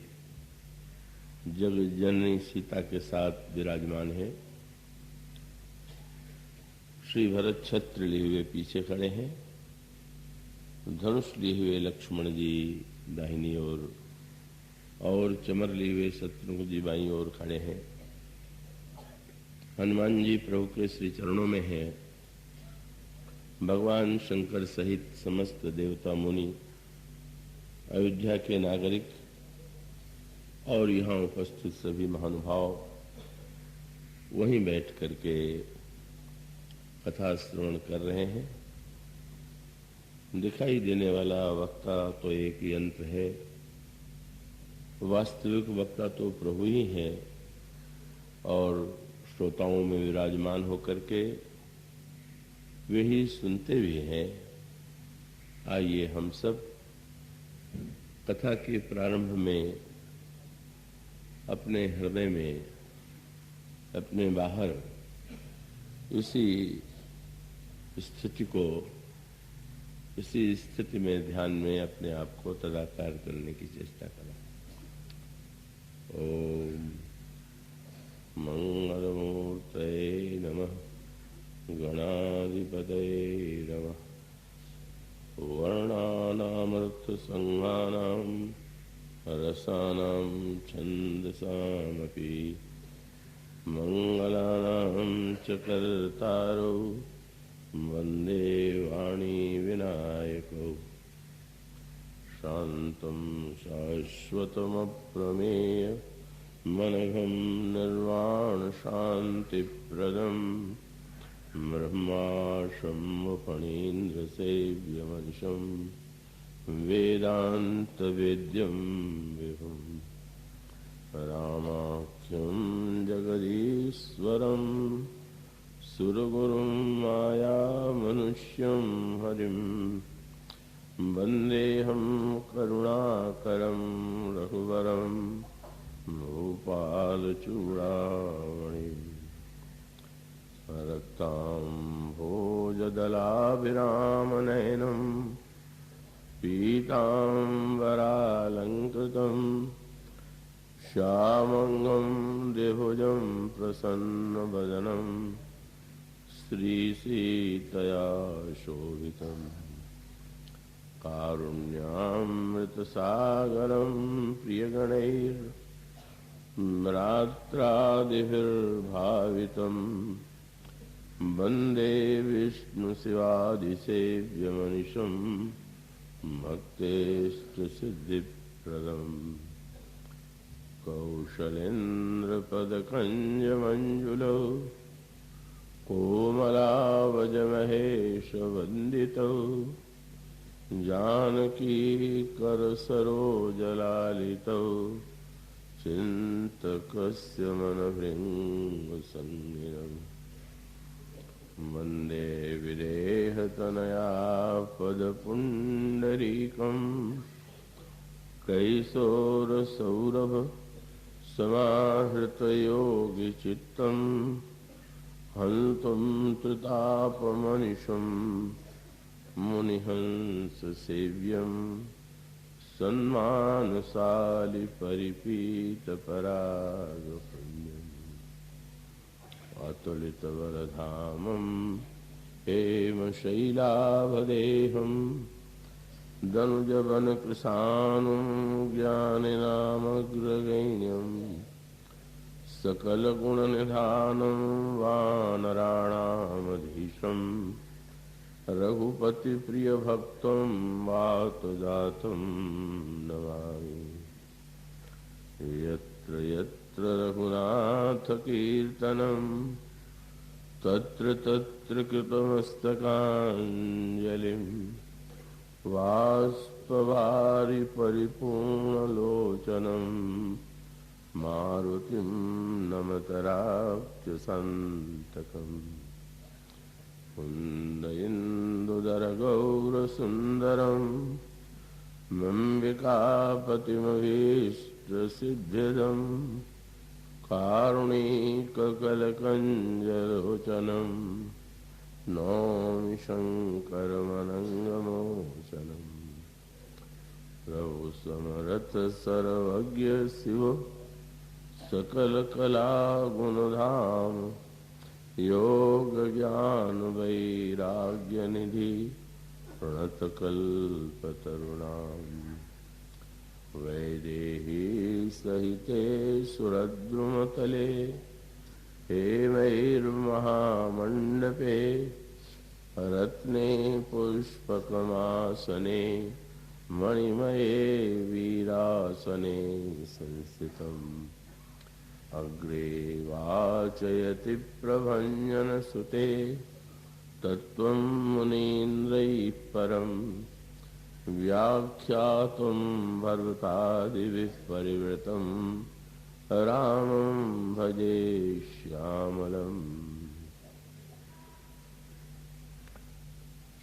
जगत जननी सीता के साथ विराजमान है। श्री भरत छत्र लिए हुए पीछे खड़े हैं। धनुष लिए हुए लक्ष्मण जी दाहिनी ओर और चमर लिए हुए शत्रुघ्न जी बाईं ओर खड़े हैं। हनुमान जी प्रभु के श्री चरणों में हैं। भगवान शंकर सहित समस्त देवता मुनि, अयोध्या के नागरिक और यहाँ उपस्थित सभी महानुभाव वहीं बैठ करके कथा श्रवण कर रहे हैं। दिखाई देने वाला वक्ता तो एक ही यंत्र है, वास्तविक वक्ता तो प्रभु ही है और श्रोताओं में विराजमान होकर के वे ही सुनते भी हैं। आइए हम सब कथा के प्रारंभ में अपने हृदय में, अपने बाहर इसी स्थिति में ध्यान में अपने आप को तदाकार करने की चेष्टा करें। ओम मंगलमूर्तये नमः, गणाधिपतये नमः, वर्णानामर्थसंज्ञानां रसानां छन्दसामपि मंगलानां च कर्तारो वन्दे वाणी विनायकौ। शान्तं शाश्वतमप्रमेय मनघं निर्वाणशान्तिप्रदं ब्रह्माशम्भफणीन्द्रसेव्यमनिशं वेदान्तवेद्यं विभुम् रामाख्यं जगदीश्वरं सुरगुरुं मायामनुष्यं हरिं वन्देऽहं करुणाकरं रघुवरं भूपालचूडामणिं। रक्ताम्भोजदलाभिरामनयनं पीताम्बरालङ्कृतं श्यामङ्गं द्विभुजं प्रसन्नवदनं श्रीसीतया शोभितं। कारुण्यामृतसागरं प्रियगणैर्म्रात्रादिभिर्भावितं वन्दे विष्णुशिवादिसेव्यमनिशं भक्तेष्टसिद्धिप्रदम्। कौशलेन्द्रपदकञ्जमञ्जुलौ कोमलावजमहेशवन्दितौ जानकीकरसरोजलालितौ चिन्तकस्य मनभृङ्गसंज्ञिनम्। वन्दे विदेहतनया पदपुण्डरीकं कैशोरसौरभ समाहृतयोगिचित्तं हन्तुं त्रितापमनिशं मुनिहंससेव्यं सन्मानशालि परिपीतपरागपुण्यम्। अतुलितवरधामं हेमशैलाभदेहं दनुजवनकृशानुं ज्ञानिनामग्रगण्यं सकलगुणनिधानं वानराणामधीशं रघुपतिप्रियभक्तं वातजातं नमामि। यत्र यत्र रघुनाथकीर्तनं तत्र तत्र कृतमस्तकाञ्जलिं बाष्पवारि परिपूर्णलोचनं मारुतिं नमत राक्षसन्तकम्। कुन्दइन्दुदरगौरसुन्दरं मम्बिकापतिमभीष्टसिद्ध्यदं कारुणिककलकञ्जलोचनं नौमि शङ्करमनङ्गमोचनं। प्रभु समरथ सर्वज्ञ शिव सकलकलागुणधाम योगज्ञानवैराग्यनिधि प्रणतकल्पतरुणाम्। वैदेही सहिते सुरद्रुमतले हेमैर्महामण्डपे रत्ने पुष्पकमासने मणिमये वीरासने संस्थितम्। अग्रे वाचयति प्रभञ्जनसुते तत्त्वं मुनीन्द्रैः परं व्याख्यातुं भर्गतादिभिः परिवृतं रामं भजे श्यामलम्।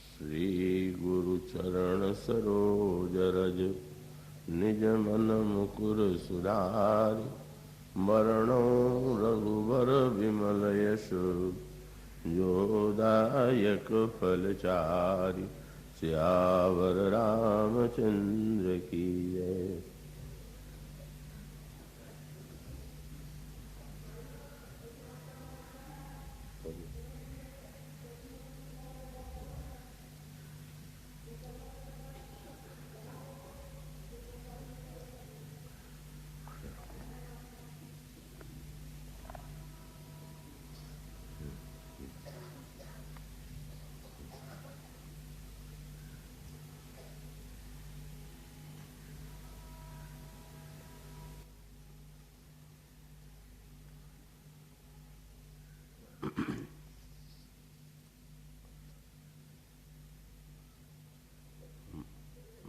श्री गुरु चरण सरोज रज निज मन मुकुर सुधारि वरणो रघुवर विमल यश जोदायक फलचारि सियावर रामचंद्र की जय।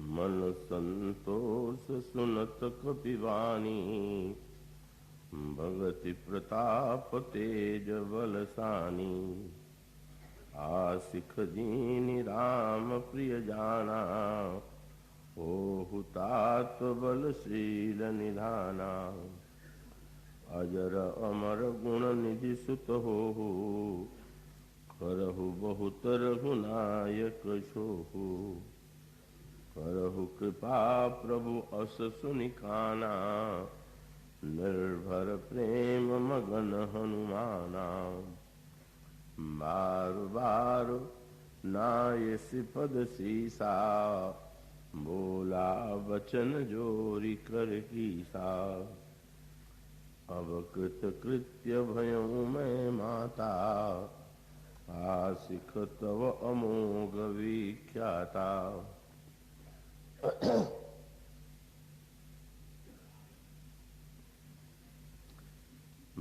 मन संतोष सुनत कपिवानी भगति प्रताप तेज बलसानी। आसिख दीनि राम प्रिय जाना ओहु तात बलशील निधाना। अजर अमर गुण निधि सुत होहु करहु बहुत रघुनायक छोहु। करहु कृपा प्रभु अस सुनिकाना निर्भर प्रेम मगन हनुमाना। बार बार नायसि पद सीसा बोला वचन जोरी कर कीसा। अब कृत कृत्य भयउ मैं माता आसिख तव अमोघ विख्याता।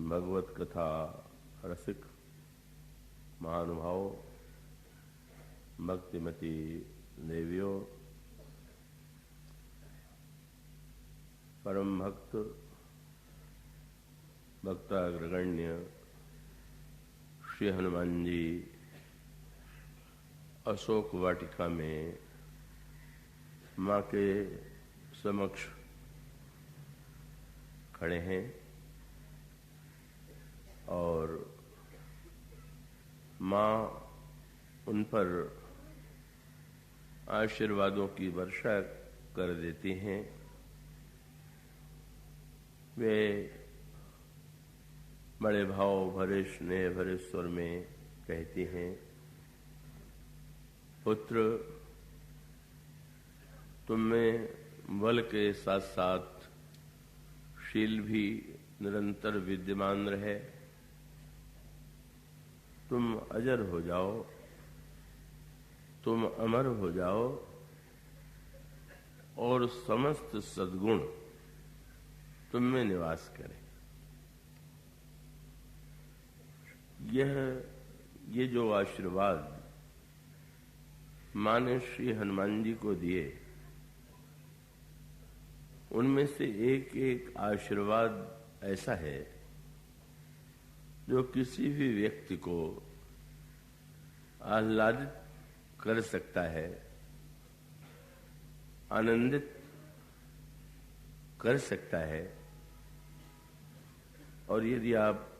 भगवत कथा रसिक महानुभाव भक्तिमती देवियों, परम भक्त भक्ताग्रगण्य श्री हनुमान जी अशोक वाटिका में माँ के समक्ष खड़े हैं और माँ उन पर आशीर्वादों की वर्षा कर देती हैं। वे बड़े भाव भरे स्नेह भरे स्वर में कहती हैं, पुत्र तुम में बल के साथ साथ शील भी निरंतर विद्यमान रहे। तुम अजर हो जाओ, तुम अमर हो जाओ और समस्त सद्गुण तुम में निवास करें। ये जो आशीर्वाद माँ ने श्री हनुमान जी को दिए, उनमें से एक एक आशीर्वाद ऐसा है जो किसी भी व्यक्ति को आह्लादित कर सकता है, आनंदित कर सकता है। और यदि आप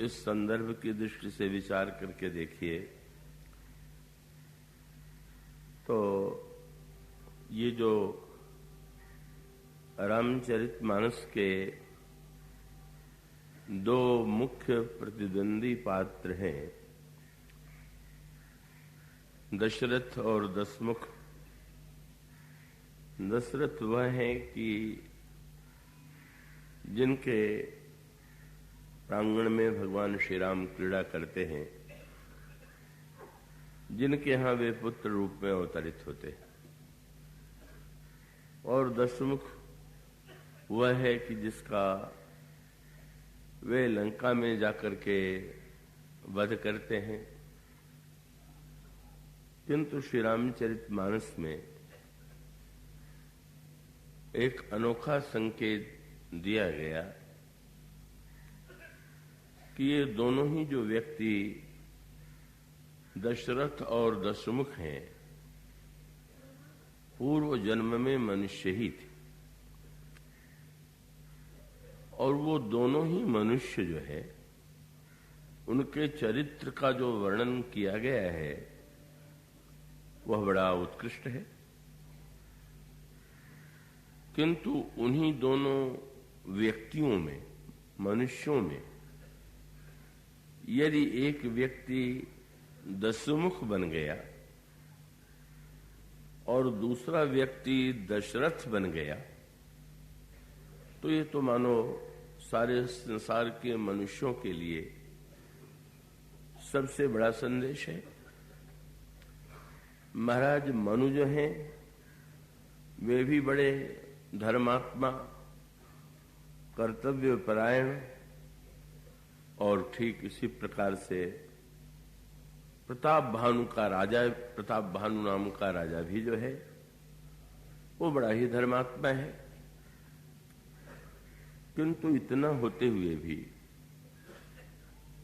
इस संदर्भ की दृष्टि से विचार करके देखिए तो ये जो रामचरितमानस के दो मुख्य प्रतिद्वंदी पात्र हैं, दशरथ और दशमुख। दशरथ वह है कि जिनके प्रांगण में भगवान श्री राम क्रीड़ा करते हैं, जिनके यहाँ वे पुत्र रूप में अवतरित होते हैं। और दशमुख वह है कि जिसका वे लंका में जाकर के वध करते हैं, किंतु श्री रामचरितमानस में एक अनोखा संकेत दिया गया कि ये दोनों ही जो व्यक्ति दशरथ और दशमुख हैं, पूर्व जन्म में मनुष्य ही थे और वो दोनों ही मनुष्य जो है उनके चरित्र का जो वर्णन किया गया है वह बड़ा उत्कृष्ट है। किंतु उन्हीं दोनों व्यक्तियों में, मनुष्यों में, यदि एक व्यक्ति दशमुख बन गया और दूसरा व्यक्ति दशरथ बन गया तो ये तो मानो सारे संसार के मनुष्यों के लिए सबसे बड़ा संदेश है। महाराज मनु जो हैं वे भी बड़े धर्मात्मा, कर्तव्य परायण और ठीक इसी प्रकार से प्रताप भानु का राजा, प्रताप भानु नाम का राजा भी जो है वो बड़ा ही धर्मात्मा है। किंतु इतना होते हुए भी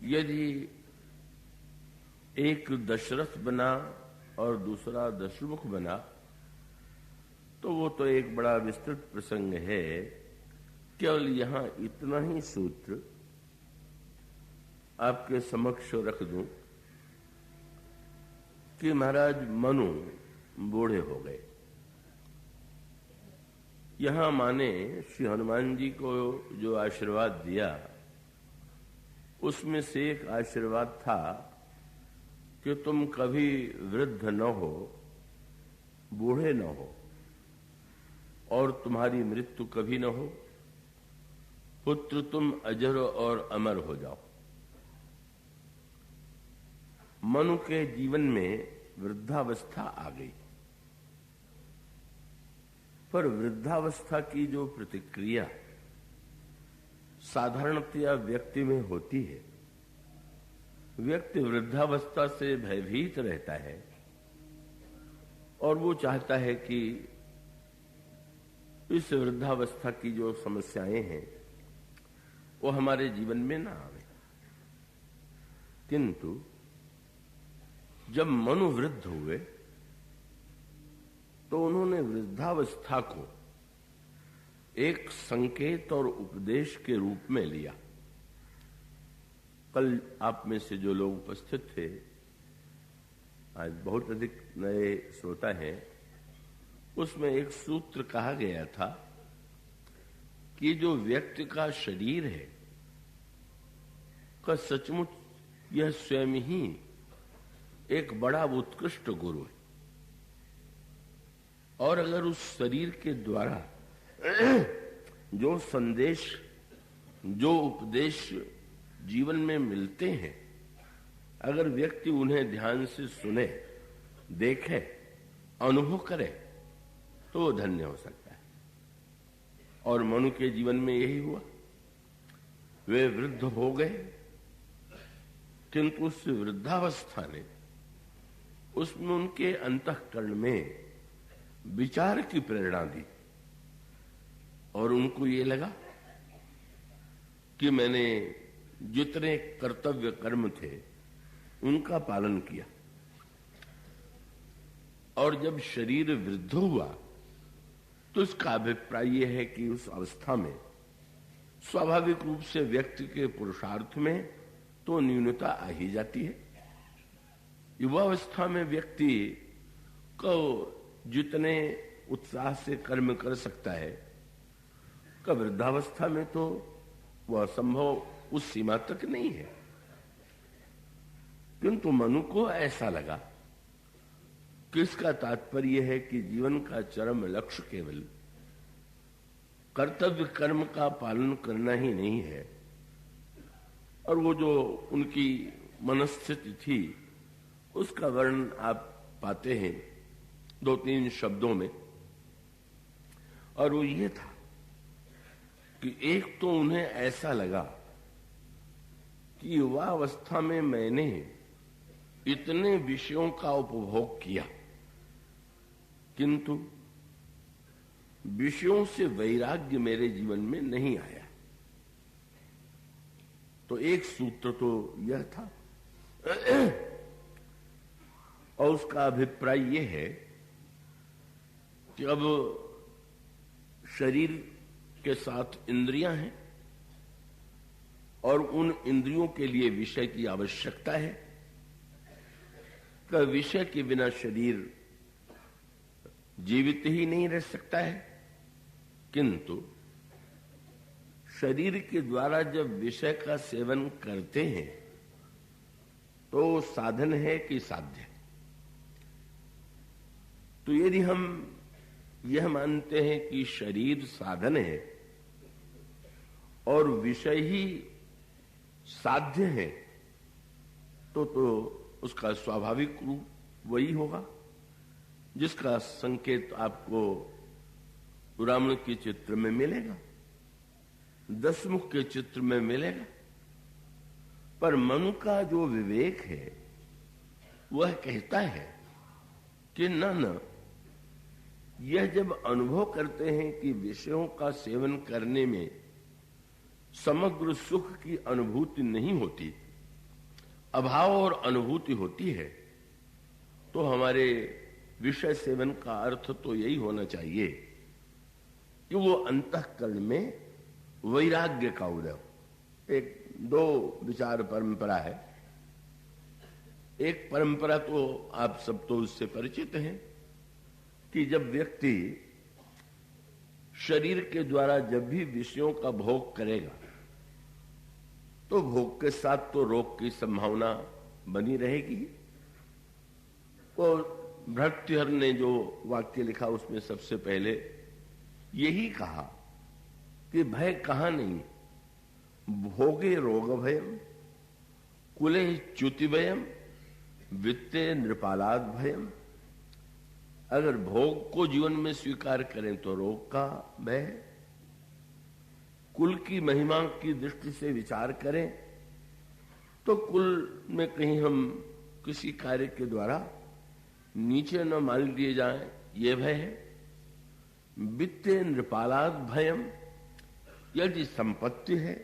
यदि एक दशरथ बना और दूसरा दशमुख बना तो वो तो एक बड़ा विस्तृत प्रसंग है। केवल यहां इतना ही सूत्र आपके समक्ष रख दूं कि महाराज मनु बूढ़े हो गए। यहां माने श्री हनुमान जी को जो आशीर्वाद दिया उसमें से एक आशीर्वाद था कि तुम कभी वृद्ध न हो, बूढ़े न हो और तुम्हारी मृत्यु कभी न हो, पुत्र तुम अजर और अमर हो जाओ। मनु के जीवन में वृद्धावस्था आ गई, पर वृद्धावस्था की जो प्रतिक्रिया साधारणतया व्यक्ति में होती है, व्यक्ति वृद्धावस्था से भयभीत रहता है और वो चाहता है कि इस वृद्धावस्था की जो समस्याएं हैं वो हमारे जीवन में ना आवे। किंतु जब मनु वृद्ध हुए तो उन्होंने वृद्धावस्था को एक संकेत और उपदेश के रूप में लिया। कल आप में से जो लोग उपस्थित थे, आज बहुत अधिक नए श्रोता हैं, उसमें एक सूत्र कहा गया था कि जो व्यक्ति का शरीर है का सचमुच यह स्वयं ही एक बड़ा उत्कृष्ट गुरु है और अगर उस शरीर के द्वारा जो संदेश, जो उपदेश जीवन में मिलते हैं, अगर व्यक्ति उन्हें ध्यान से सुने, देखे, अनुभव करे तो वो धन्य हो सकता है। और मनु के जीवन में यही हुआ। वे वृद्ध हो गए किंतु उस वृद्धावस्था ने उसमें उनके अंतःकरण में विचार की प्रेरणा दी और उनको ये लगा कि मैंने जितने कर्तव्य कर्म थे उनका पालन किया और जब शरीर वृद्ध हुआ तो इसका अभिप्राय यह है कि उस अवस्था में स्वाभाविक रूप से व्यक्ति के पुरुषार्थ में तो न्यूनता आ ही जाती है। युवावस्था में व्यक्ति को जितने उत्साह से कर्म कर सकता है का वृद्धावस्था में तो वह संभव उस सीमा तक नहीं है। किंतु मनु को ऐसा लगा कि इसका तात्पर्य है कि जीवन का चरम लक्ष्य केवल कर्तव्य कर्म का पालन करना ही नहीं है। और वो जो उनकी मनस्थिति थी उसका वर्णन आप पाते हैं 2-3 शब्दों में, और वो ये था कि एक तो उन्हें ऐसा लगा कि युवा अवस्था में मैंने इतने विषयों का उपभोग किया, किंतु विषयों से वैराग्य मेरे जीवन में नहीं आया। तो एक सूत्र तो यह था और उसका अभिप्राय यह है कि अब शरीर के साथ इंद्रियां हैं और उन इंद्रियों के लिए विषय की आवश्यकता है कि विषय के बिना शरीर जीवित ही नहीं रह सकता है। किंतु शरीर के द्वारा जब विषय का सेवन करते हैं तो साधन है कि साध्य है। तो यदि हम यह मानते हैं कि शरीर साधन है और विषय ही साध्य है, तो उसका स्वाभाविक रूप वही होगा जिसका संकेत आपको रावण के चित्र में मिलेगा, दशमुख के चित्र में मिलेगा। पर मनु का जो विवेक है वह कहता है कि न, यह जब अनुभव करते हैं कि विषयों का सेवन करने में समग्र सुख की अनुभूति नहीं होती, अभाव और अनुभूति होती है, तो हमारे विषय सेवन का अर्थ तो यही होना चाहिए कि वो अंतःकरण में वैराग्य का उदय। एक दो विचार परंपरा है। एक परंपरा तो आप सब तो उससे परिचित हैं कि जब व्यक्ति शरीर के द्वारा जब भी विषयों का भोग करेगा तो भोग के साथ तो रोग की संभावना बनी रहेगी। और भर्तृहरि ने जो वाक्य लिखा उसमें सबसे पहले यही कहा कि भय कहां नहीं, भोगे रोग भयम, कुले च्युति भयम, वित्ते नृपालाद भयम। अगर भोग को जीवन में स्वीकार करें तो रोग का भय, कुल की महिमा की दृष्टि से विचार करें तो कुल में कहीं हम किसी कार्य के द्वारा नीचे न मान लिए जाएं, यह भय है। वित्ते नृपालाद भयम, यदि संपत्ति है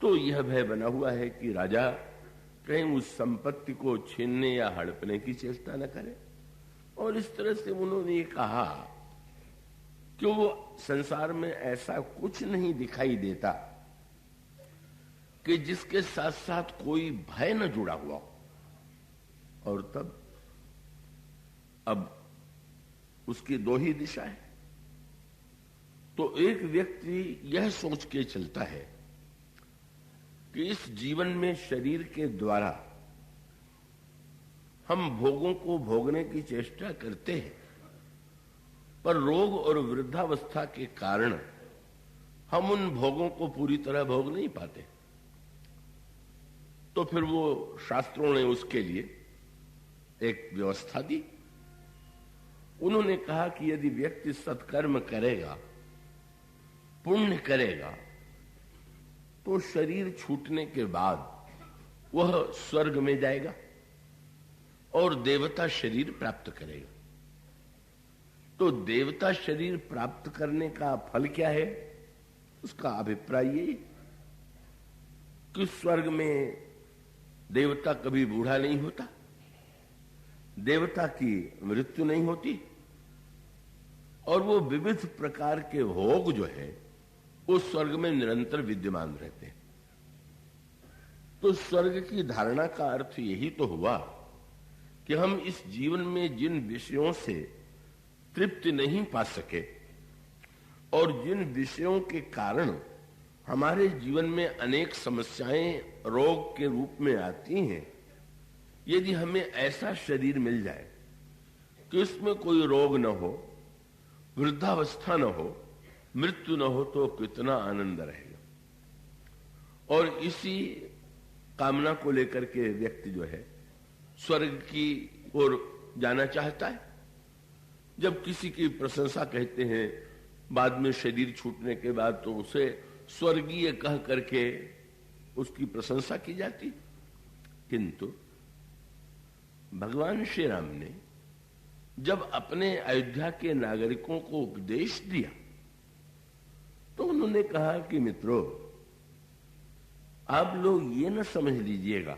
तो यह भय बना हुआ है कि राजा कहीं उस संपत्ति को छीनने या हड़पने की चेष्टा न करे। और इस तरह से उन्होंने ये कहा कि वो संसार में ऐसा कुछ नहीं दिखाई देता कि जिसके साथ साथ कोई भय न जुड़ा हुआ हो। और तब अब उसकी दो ही दिशा है। तो एक व्यक्ति यह सोच के चलता है कि इस जीवन में शरीर के द्वारा हम भोगों को भोगने की चेष्टा करते हैं, पर रोग और वृद्धावस्था के कारण हम उन भोगों को पूरी तरह भोग नहीं पाते। तो फिर वो शास्त्रों ने उसके लिए एक व्यवस्था दी। उन्होंने कहा कि यदि व्यक्ति सत्कर्म करेगा, पुण्य करेगा, तो शरीर छूटने के बाद वह स्वर्ग में जाएगा और देवता शरीर प्राप्त करेगा। तो देवता शरीर प्राप्त करने का फल क्या है? उसका अभिप्राय यही कि स्वर्ग में देवता कभी बूढ़ा नहीं होता, देवता की मृत्यु नहीं होती और वो विविध प्रकार के भोग जो है उस स्वर्ग में निरंतर विद्यमान रहते हैं। तो स्वर्ग की धारणा का अर्थ यही तो हुआ कि हम इस जीवन में जिन विषयों से तृप्ति नहीं पा सके और जिन विषयों के कारण हमारे जीवन में अनेक समस्याएं रोग के रूप में आती हैं, यदि हमें ऐसा शरीर मिल जाए कि उसमें कोई रोग न हो, वृद्धावस्था न हो, मृत्यु न हो, तो कितना आनंद रहेगा। और इसी कामना को लेकर के व्यक्ति जो है स्वर्ग की ओर जाना चाहता है। जब किसी की प्रशंसा कहते हैं बाद में शरीर छूटने के बाद, तो उसे स्वर्गीय कह करके उसकी प्रशंसा की जाती। किंतु भगवान श्री राम ने जब अपने अयोध्या के नागरिकों को उपदेश दिया तो उन्होंने कहा कि मित्रों, आप लोग ये न समझ लीजिएगा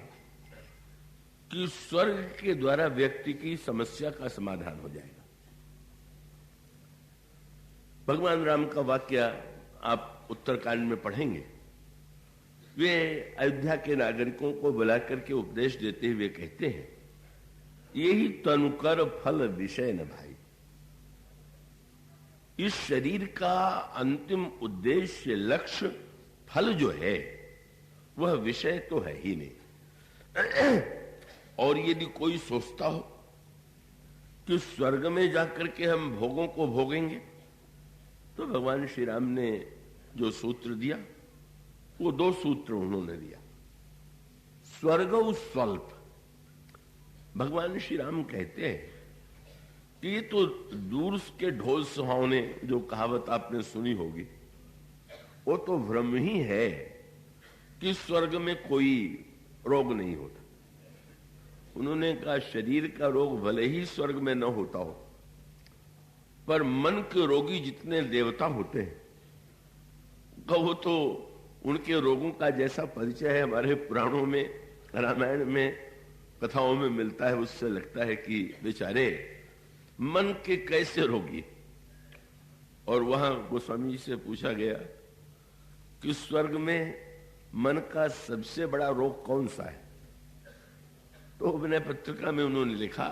कि स्वर्ग के द्वारा व्यक्ति की समस्या का समाधान हो जाएगा। भगवान राम का वाक्य आप उत्तरकांड में पढ़ेंगे। वे अयोध्या के नागरिकों को बुला करके उपदेश देते हुए कहते हैं, यही तनुकर फल विषय न भाई। इस शरीर का अंतिम उद्देश्य, लक्ष्य, फल जो है वह विषय तो है ही नहीं। और यदि कोई सोचता हो कि स्वर्ग में जाकर के हम भोगों को भोगेंगे, तो भगवान श्री राम ने जो सूत्र दिया वो 2 सूत्र उन्होंने दिया। स्वर्ग स्वल्प। भगवान श्री राम कहते हैं कि ये तो दूर के ढोल सुहावने जो कहावत आपने सुनी होगी, वो तो भ्रम ही है कि स्वर्ग में कोई रोग नहीं होता। उन्होंने कहा शरीर का रोग भले ही स्वर्ग में न होता हो, पर मन के रोगी जितने देवता होते हैं वो तो उनके रोगों का जैसा परिचय है हमारे पुराणों में, रामायण में, कथाओं में मिलता है, उससे लगता है कि बेचारे मन के कैसे रोगी। और वहां गोस्वामी जी से पूछा गया कि स्वर्ग में मन का सबसे बड़ा रोग कौन सा है, तो अभिनय पत्रिका में उन्होंने लिखा,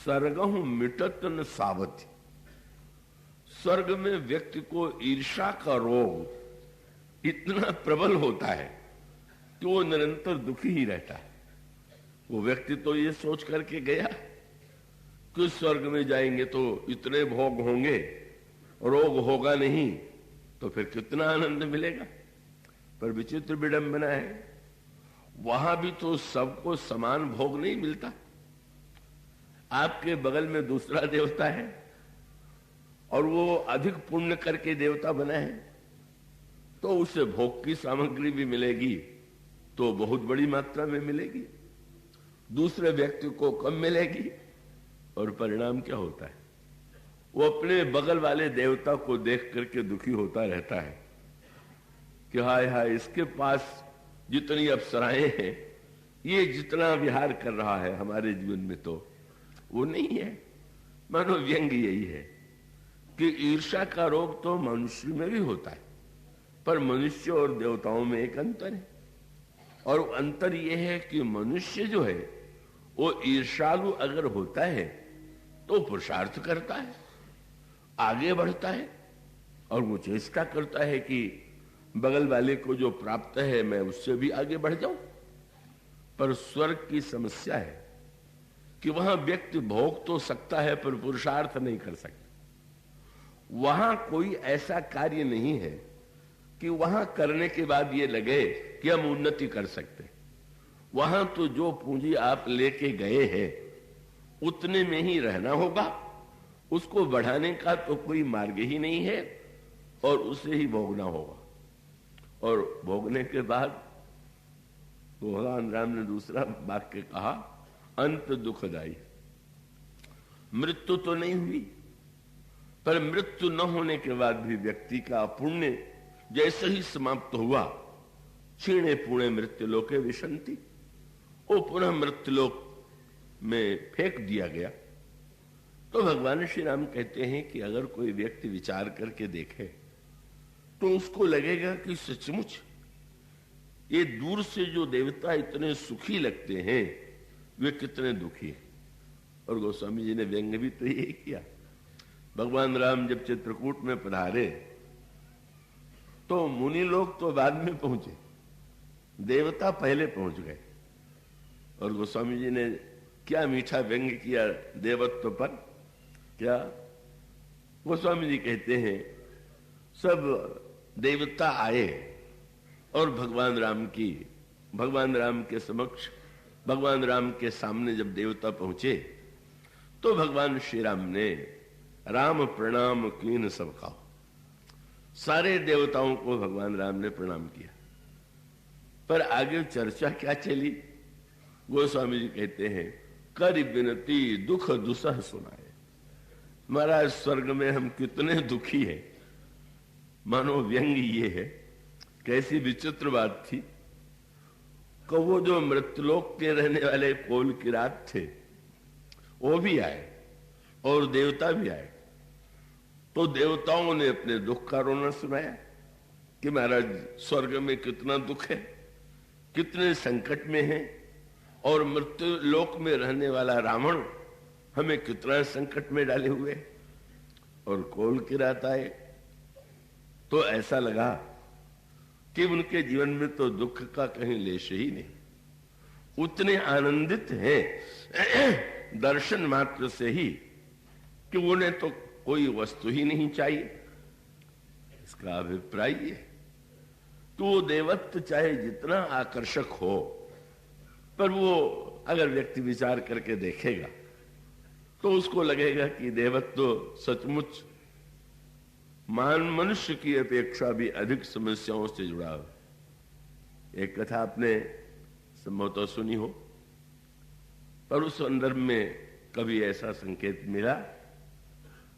सर्गहु मिटत न सावथ्य। स्वर्ग में व्यक्ति को ईर्ष्या का रोग इतना प्रबल होता है कि वो निरंतर दुखी ही रहता है। वो व्यक्ति तो ये सोच करके गया कि स्वर्ग में जाएंगे तो इतने भोग होंगे, रोग होगा नहीं, तो फिर कितना आनंद मिलेगा। पर विचित्र विडंबना है, वहां भी तो सबको समान भोग नहीं मिलता। आपके बगल में दूसरा देवता है और वो अधिक पुण्य करके देवता बना है, तो उसे भोग की सामग्री भी मिलेगी तो बहुत बड़ी मात्रा में मिलेगी, दूसरे व्यक्ति को कम मिलेगी। और परिणाम क्या होता है, वो अपने बगल वाले देवता को देख करके दुखी होता रहता है कि हाय हाय, इसके पास जितनी अप्सराएं हैं, ये जितना विहार कर रहा है हमारे जीवन में तो वो नहीं है। मानो व्यंग यही है कि ईर्ष्या का रोग तो मनुष्य में भी होता है, पर मनुष्य और देवताओं में एक अंतर है। और अंतर यह है कि मनुष्य जो है वो ईर्ष्यालु अगर होता है तो पुरुषार्थ करता है, आगे बढ़ता है और वो चेष्टा करता है कि बगल वाले को जो प्राप्त है मैं उससे भी आगे बढ़ जाऊं। पर स्वर्ग की समस्या है कि वहां व्यक्ति भोग तो सकता है पर पुरुषार्थ नहीं कर सकता। वहां कोई ऐसा कार्य नहीं है कि वहां करने के बाद ये लगे कि हम उन्नति कर सकते। वहां तो जो पूंजी आप लेके गए हैं उतने में ही रहना होगा, उसको बढ़ाने का तो कोई मार्ग ही नहीं है और उसे ही भोगना होगा। और भोगने के बाद भगवान राम ने दूसरा वाक्य कहा, अंत दुखदाई। मृत्यु तो नहीं हुई, पर मृत्यु न होने के बाद भी व्यक्ति का पुण्य जैसे ही समाप्त हुआ, क्षीणे पुणे मृत्युलोके विशंति, वो पुनः मृत्युलोक में फेंक दिया गया। तो भगवान श्री राम कहते हैं कि अगर कोई व्यक्ति विचार करके देखे तो उसको लगेगा कि सचमुच ये दूर से जो देवता इतने सुखी लगते हैं वे कितने दुखी हैं। और गोस्वामी जी ने व्यंग भी तो यही किया। भगवान राम जब चित्रकूट में पधारे तो मुनि लोग तो बाद में पहुंचे, देवता पहले पहुंच गए। और गोस्वामी जी ने क्या मीठा व्यंग किया देवत्व पर। क्या गोस्वामी जी कहते हैं, सब देवता आए और भगवान राम के समक्ष, भगवान राम के सामने जब देवता पहुंचे तो भगवान श्री राम ने राम प्रणाम कीन सबका, सारे देवताओं को भगवान राम ने प्रणाम किया। पर आगे चर्चा क्या चली, गोस्वामी जी कहते हैं, कर विनती दुख दुसह सुनाए। महाराज स्वर्ग में हम कितने दुखी हैं। मानो व्यंग ये है, कैसी विचित्र बात थी कि वो जो मृत्युलोक के रहने वाले कोल किरात थे वो भी आए और देवता भी आए। तो देवताओं ने अपने दुख का रोना सुनाया कि महाराज स्वर्ग में कितना दुख है, कितने संकट में है, और मृत्यु लोक में रहने वाला रावण हमें कितना संकट में डाले हुए। और कोल किरात आए तो ऐसा लगा कि उनके जीवन में तो दुख का कहीं लेश ही नहीं, उतने आनंदित हैं दर्शन मात्र से ही कि उन्हें तो कोई वस्तु ही नहीं चाहिए। इसका अभिप्राय है तो वो देवत्व चाहे जितना आकर्षक हो, पर वो अगर व्यक्ति विचार करके देखेगा तो उसको लगेगा कि देवत्व तो सचमुच मनुष्य की अपेक्षा भी अधिक समस्याओं से जुड़ा हो। एक कथा आपने संभवतः सुनी हो, पर उस संदर्भ में कभी ऐसा संकेत मिला।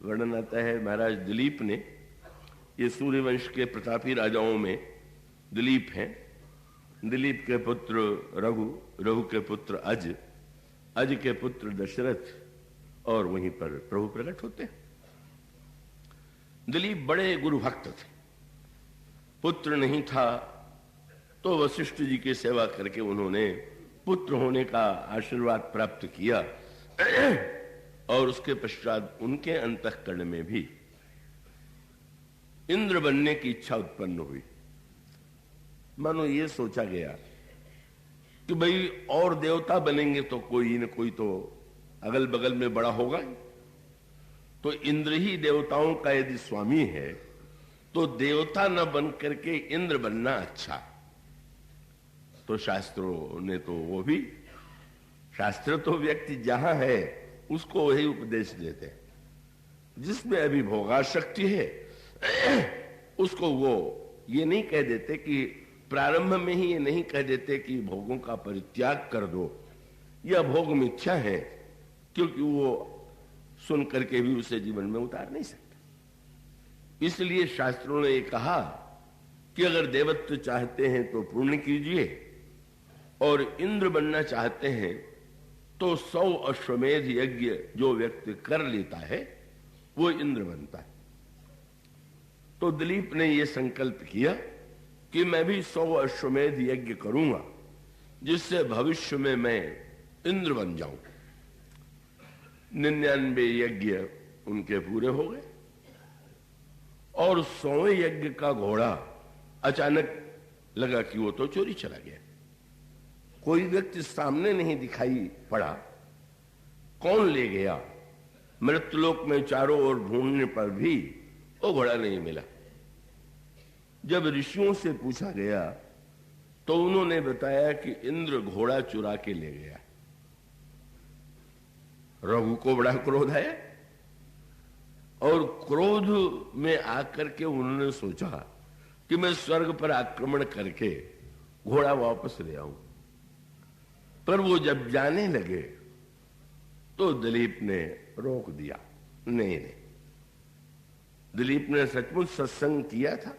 वर्णन आता है महाराज दिलीप ने, ये सूर्यवंश के प्रतापी राजाओं में दिलीप हैं। दिलीप के पुत्र रघु, रघु के पुत्र अज, अज के पुत्र दशरथ, और वहीं पर प्रभु प्रकट होते हैं। दिलीप बड़े गुरु भक्त थे। पुत्र नहीं था तो वशिष्ठ जी की सेवा करके उन्होंने पुत्र होने का आशीर्वाद प्राप्त किया, और उसके पश्चात उनके अंतःकरण में भी इंद्र बनने की इच्छा उत्पन्न हुई। मानो ये सोचा गया कि भाई और देवता बनेंगे तो कोई न कोई तो अगल बगल में बड़ा होगा, तो इंद्र ही देवताओं का यदि स्वामी है तो देवता न बन करके इंद्र बनना अच्छा। तो शास्त्रों ने तो वो भी, शास्त्र तो व्यक्ति जहां है उसको वही उपदेश देते हैं। जिसमें अभी भोगाशक्ति है उसको वो ये नहीं कह देते कि प्रारंभ में ही ये नहीं कह देते कि भोगों का परित्याग कर दो, यह भोग मिथ्या है, क्योंकि वो सुन करके भी उसे जीवन में उतार नहीं सकते। इसलिए शास्त्रों ने ये कहा कि अगर देवत्व चाहते हैं तो पूर्ण कीजिए, और इंद्र बनना चाहते हैं तो 100 अश्वमेध यज्ञ जो व्यक्ति कर लेता है वो इंद्र बनता है। तो दिलीप ने यह संकल्प किया कि मैं भी 100 अश्वमेध यज्ञ करूंगा, जिससे भविष्य में मैं इंद्र बन जाऊं। 99 यज्ञ उनके पूरे हो गए, और 100वें यज्ञ का घोड़ा अचानक लगा कि वो तो चोरी चला गया। कोई व्यक्ति सामने नहीं दिखाई पड़ा, कौन ले गया? मृत्युलोक में चारों ओर ढूंढने पर भी वो घोड़ा नहीं मिला। जब ऋषियों से पूछा गया तो उन्होंने बताया कि इंद्र घोड़ा चुरा के ले गया। रघु को बड़ा क्रोध आया, और क्रोध में आकर के उन्होंने सोचा कि मैं स्वर्ग पर आक्रमण करके घोड़ा वापस ले आऊं। पर वो जब जाने लगे तो दिलीप ने रोक दिया, नहीं। दिलीप ने सचमुच सत्संग किया था,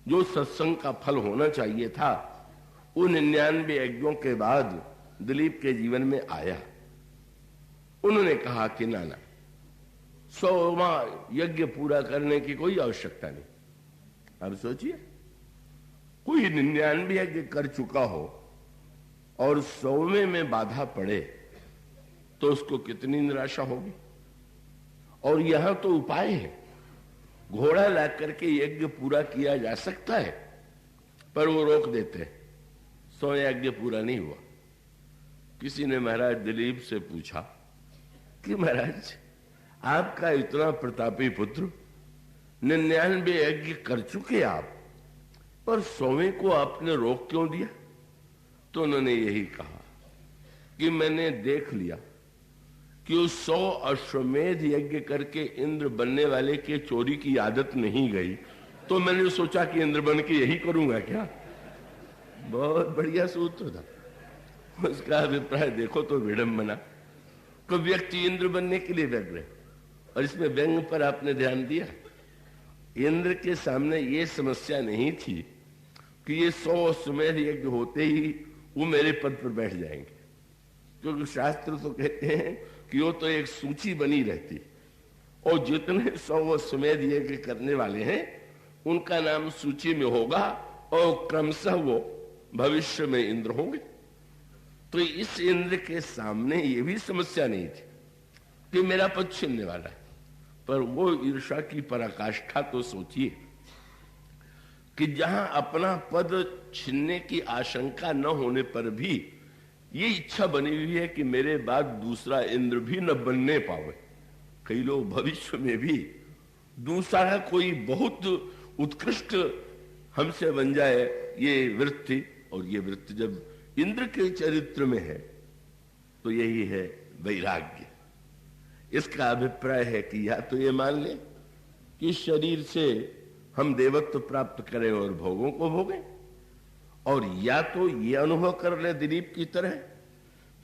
जो सत्संग का फल होना चाहिए था उन 99 यज्ञों के बाद दिलीप के जीवन में आया। उन्होंने कहा कि ना, 100वां यज्ञ पूरा करने की कोई आवश्यकता नहीं। अब सोचिए, कोई 99 यज्ञ कर चुका हो और 100वें में बाधा पड़े तो उसको कितनी निराशा होगी। और यहां तो उपाय है, घोड़ा ला करके यज्ञ पूरा किया जा सकता है, पर वो रोक देते हैं। 100 यज्ञ पूरा नहीं हुआ। किसी ने महाराज दिलीप से पूछा कि महाराज आपका इतना प्रतापी पुत्र 99 यज्ञ कर चुके आप, पर 100वें को आपने रोक क्यों दिया? तो उन्होंने यही कहा कि मैंने देख लिया कि उस 100 अश्वमेध यज्ञ करके इंद्र बनने वाले के चोरी की आदत नहीं गई, तो मैंने सोचा कि इंद्र बन के यही करूंगा क्या। बहुत बढ़िया सूत्र था। उसका अभिप्राय देखो तो विडंबना। को व्यक्ति इंद्र बनने के लिए व्यग्र है, और इसमें व्यंग पर आपने ध्यान दिया। इंद्र के सामने ये समस्या नहीं थी कि ये 100 अश्वमेध यज्ञ होते ही वो मेरे पद पर बैठ जाएंगे, क्योंकि शास्त्र तो कहते हैं कि वो तो एक सूची बनी रहती, और जितने 100 अश्वमेध यज्ञ करने वाले हैं उनका नाम सूची में होगा, और क्रमशः वो भविष्य में इंद्र होंगे। तो इस इंद्र के सामने ये भी समस्या नहीं थी कि मेरा पद छीनने वाला है, पर वो ईर्ष्या की पराकाष्ठा तो सोचिए कि जहां अपना पद छीनने की आशंका न होने पर भी ये इच्छा बनी हुई है कि मेरे बाद दूसरा इंद्र भी न बनने पावे। कई लोग भविष्य में भी दूसरा कोई बहुत उत्कृष्ट हमसे बन जाए, ये वृत्ति। और ये वृत्ति जब इंद्र के चरित्र में है तो यही है वैराग्य। इसका अभिप्राय है कि या तो ये मान ले कि शरीर से हम देवत्व प्राप्त करें और भोगों को भोगें, और या तो ये अनुभव कर ले दिलीप की तरह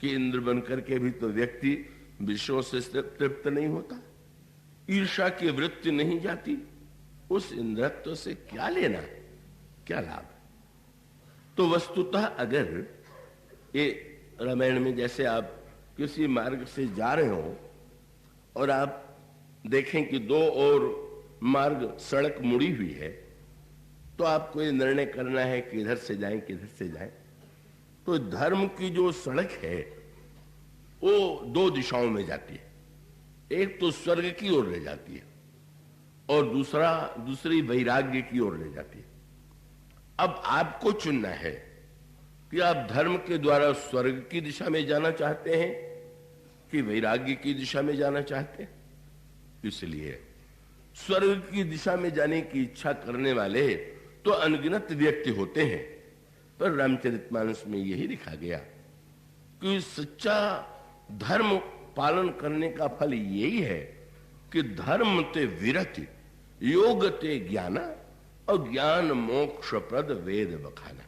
कि इंद्र बनकर के भी तो व्यक्ति विषयों से तृप्त नहीं होता, ईर्ष्या की वृत्ति नहीं जाती, उस इंद्रत्व से क्या लेना, क्या लाभ। तो वस्तुतः अगर ये रामायण में जैसे आप किसी मार्ग से जा रहे हो और आप देखें कि दो और मार्ग सड़क मुड़ी हुई है, तो आपको ये निर्णय करना है कि इधर से जाएं किधर से जाएं। तो धर्म की जो सड़क है वो 2 दिशाओं में जाती है, एक तो स्वर्ग की ओर ले जाती है और दूसरी वैराग्य की ओर ले जाती है। अब आपको चुनना है कि आप धर्म के द्वारा स्वर्ग की दिशा में जाना चाहते हैं कि वैराग्य की दिशा में जाना चाहते हैं। इसलिए स्वर्ग की दिशा में जाने की इच्छा करने वाले तो अनगिनत व्यक्ति होते हैं, पर रामचरितमानस में यही लिखा गया कि सच्चा धर्म पालन करने का फल यही है कि धर्म ते विरति, योग ते ज्ञान, और ज्ञान मोक्ष प्रद वेद बखाना।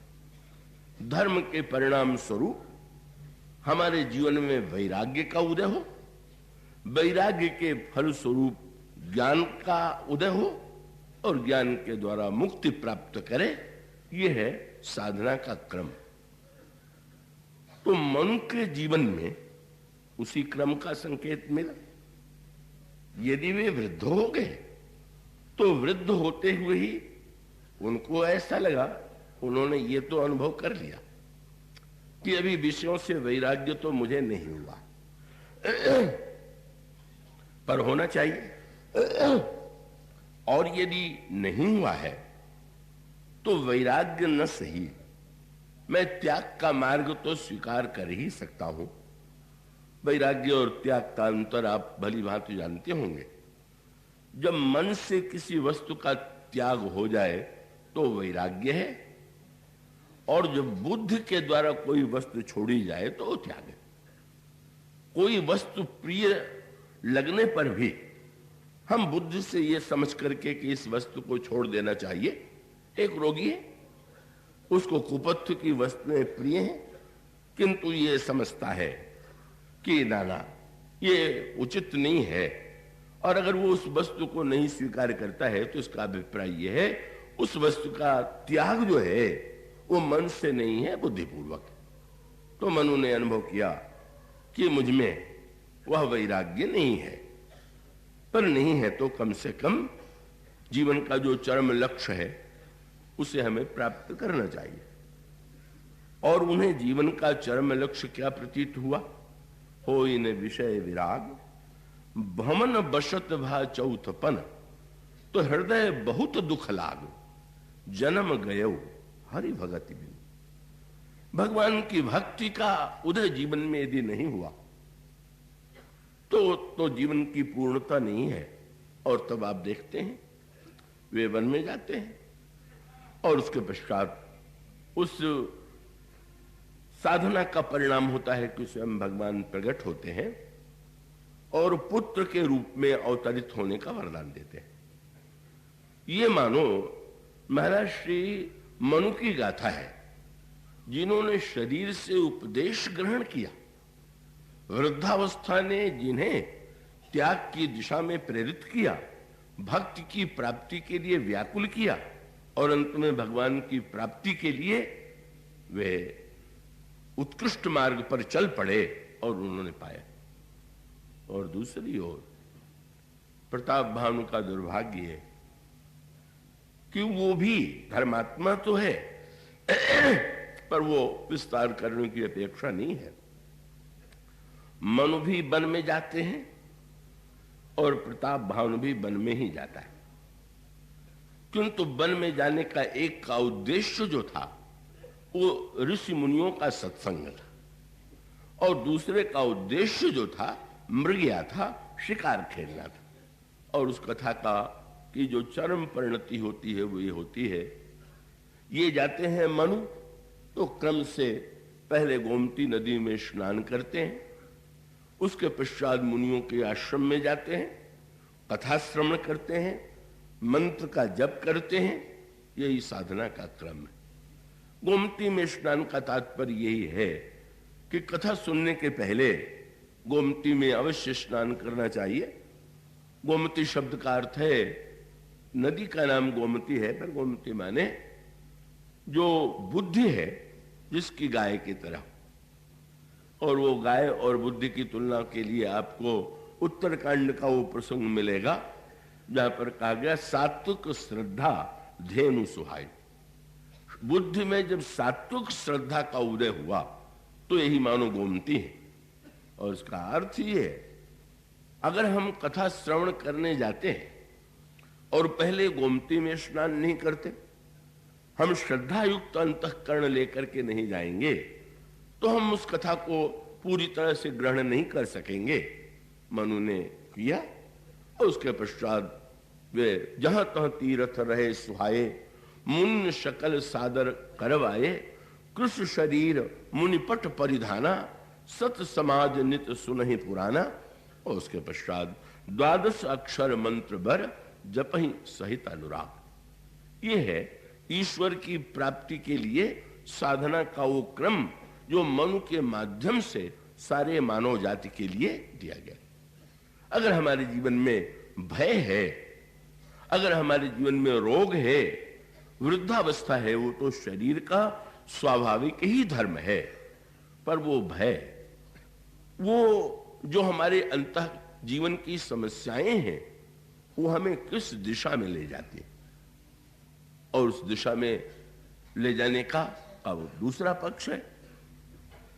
धर्म के परिणाम स्वरूप हमारे जीवन में वैराग्य का उदय हो, वैराग्य के फल स्वरूप ज्ञान का उदय हो, और ज्ञान के द्वारा मुक्ति प्राप्त करे। यह है साधना का क्रम। तो मनु के जीवन में उसी क्रम का संकेत मिला। यदि वे वृद्ध हो गए तो वृद्ध होते हुए ही उनको ऐसा लगा, उन्होंने ये तो अनुभव कर लिया कि अभी विषयों से वैराग्य तो मुझे नहीं हुआ, पर होना चाहिए। और यदि नहीं हुआ है तो वैराग्य न सही, मैं त्याग का मार्ग तो स्वीकार कर ही सकता हूं। वैराग्य और त्याग का अंतर आप भली भांति जानते होंगे। जब मन से किसी वस्तु का त्याग हो जाए तो वैराग्य है, और जब बुद्धि के द्वारा कोई वस्तु छोड़ी जाए तो वो त्याग है। कोई वस्तु प्रिय लगने पर भी हम बुद्धि से ये समझ करके कि इस वस्तु को छोड़ देना चाहिए। एक रोगी है, उसको कुपथ्य की वस्तुएं प्रिय हैं, किंतु ये समझता है कि नाना ये उचित नहीं है, और अगर वो उस वस्तु को नहीं स्वीकार करता है तो इसका अभिप्राय यह है उस वस्तु का त्याग जो है वो मन से नहीं है, बुद्धिपूर्वक। तो मनु ने अनुभव किया कि मुझ में वह वैराग्य नहीं है, पर नहीं है तो कम से कम जीवन का जो चरम लक्ष्य है उसे हमें प्राप्त करना चाहिए। और उन्हें जीवन का चरम लक्ष्य क्या प्रतीत हुआ? हो इन विषय विराग, भमन बशत भा चौथपन, तो हृदय बहुत दुख लाग, जन्म गयो हरि भगति बिन। भगवान की भक्ति का उदय जीवन में यदि नहीं हुआ तो जीवन की पूर्णता नहीं है। और तब आप देखते हैं वे वन में जाते हैं और उसके पश्चात उस साधना का परिणाम होता है कि स्वयं भगवान प्रकट होते हैं और पुत्र के रूप में अवतरित होने का वरदान देते हैं। ये मानो महाराज श्री मनु की गाथा है, जिन्होंने शरीर से उपदेश ग्रहण किया, वृद्धावस्था ने जिन्हें त्याग की दिशा में प्रेरित किया, भक्ति की प्राप्ति के लिए व्याकुल किया और अंत में भगवान की प्राप्ति के लिए वे उत्कृष्ट मार्ग पर चल पड़े और उन्होंने पाया। और दूसरी ओर प्रताप भानु का दुर्भाग्य है कि वो भी धर्मात्मा तो है पर वो विस्तार करने की अपेक्षा नहीं है। मनु भी वन में जाते हैं और प्रताप भानु भी वन में ही जाता है, किंतु वन में जाने का एक का उद्देश्य जो था वो ऋषि मुनियों का सत्संग था और दूसरे का उद्देश्य जो था मृगया था, शिकार खेलना था। और उस कथा का कि जो चरम परिणति होती है वो ये होती है, ये जाते हैं मनु तो क्रम से पहले गोमती नदी में स्नान करते हैं, उसके पश्चात मुनियों के आश्रम में जाते हैं, कथा श्रवण करते हैं, मंत्र का जप करते हैं। यही साधना का क्रम है। गोमती में स्नान का तात्पर्य यही है कि कथा सुनने के पहले गोमती में अवश्य स्नान करना चाहिए। गोमती शब्द का अर्थ है, नदी का नाम गोमती है पर गोमती माने जो बुद्धि है जिसकी गाय की तरह, और वो गाय और बुद्धि की तुलना के लिए आपको उत्तरकांड का वो प्रसंग मिलेगा जहां पर कहा गया सात्विक श्रद्धा धेनु सुहाई। बुद्धि में जब सात्विक श्रद्धा का उदय हुआ तो यही मानो गोमती है। और इसका अर्थ ये है, अगर हम कथा श्रवण करने जाते हैं और पहले गोमती में स्नान नहीं करते, हम श्रद्धा युक्त अंतःकरण लेकर के नहीं जाएंगे तो हम उस कथा को पूरी तरह से ग्रहण नहीं कर सकेंगे। मनु ने किया और उसके पश्चात वे जहां तहां तीर्थ रहे सुहाए, मुन शकल सादर करवाए, कृष्ण शरीर मुनिपट परिधाना, सत समाज नित सुनहि पुराना। और उसके पश्चात 12 अक्षर मंत्र बर जपहि सहित अनुराग। ये है ईश्वर की प्राप्ति के लिए साधना का वो क्रम जो मनु के माध्यम से सारे मानव जाति के लिए दिया गया। अगर हमारे जीवन में भय है, अगर हमारे जीवन में रोग है, वृद्धावस्था है, वो तो शरीर का स्वाभाविक ही धर्म है। पर वो भय, वो जो हमारे अंतः जीवन की समस्याएं हैं, वो हमें किस दिशा में ले जाती है और उस दिशा में ले जाने का वो दूसरा पक्ष है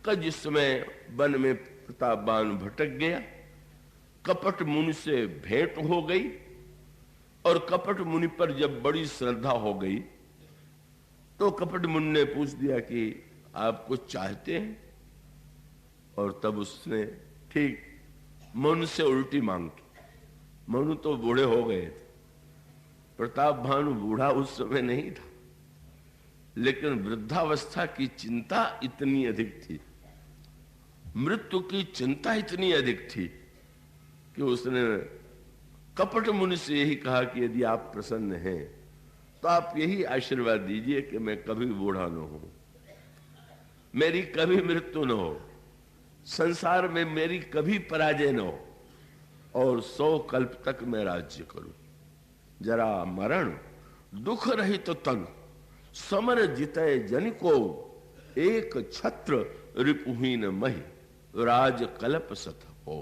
कि जिस समय वन में प्रतापवान भटक गया, कपट मुनि से भेंट हो गई और कपट मुनि पर जब बड़ी श्रद्धा हो गई तो कपट मुनि ने पूछ दिया कि आप कुछ चाहते हैं, और तब उसने ठीक मनु से उल्टी मांग की। मनु तो बूढ़े हो गए थे, प्रताप भानु बूढ़ा उस समय नहीं था, लेकिन वृद्धावस्था की चिंता इतनी अधिक थी, मृत्यु की चिंता इतनी अधिक थी कि उसने कपट मुनि से यही कहा कि यदि आप प्रसन्न हैं तो आप यही आशीर्वाद दीजिए कि मैं कभी बूढ़ा न हो, मेरी कभी मृत्यु न हो, संसार में मेरी कभी पराजय न हो और 100 कल्प तक मैं राज्य करूं। जरा मरण दुख रहित तन समर जितय जन को, एक छत्र रिपुहीन महि राज कल्प सत हो।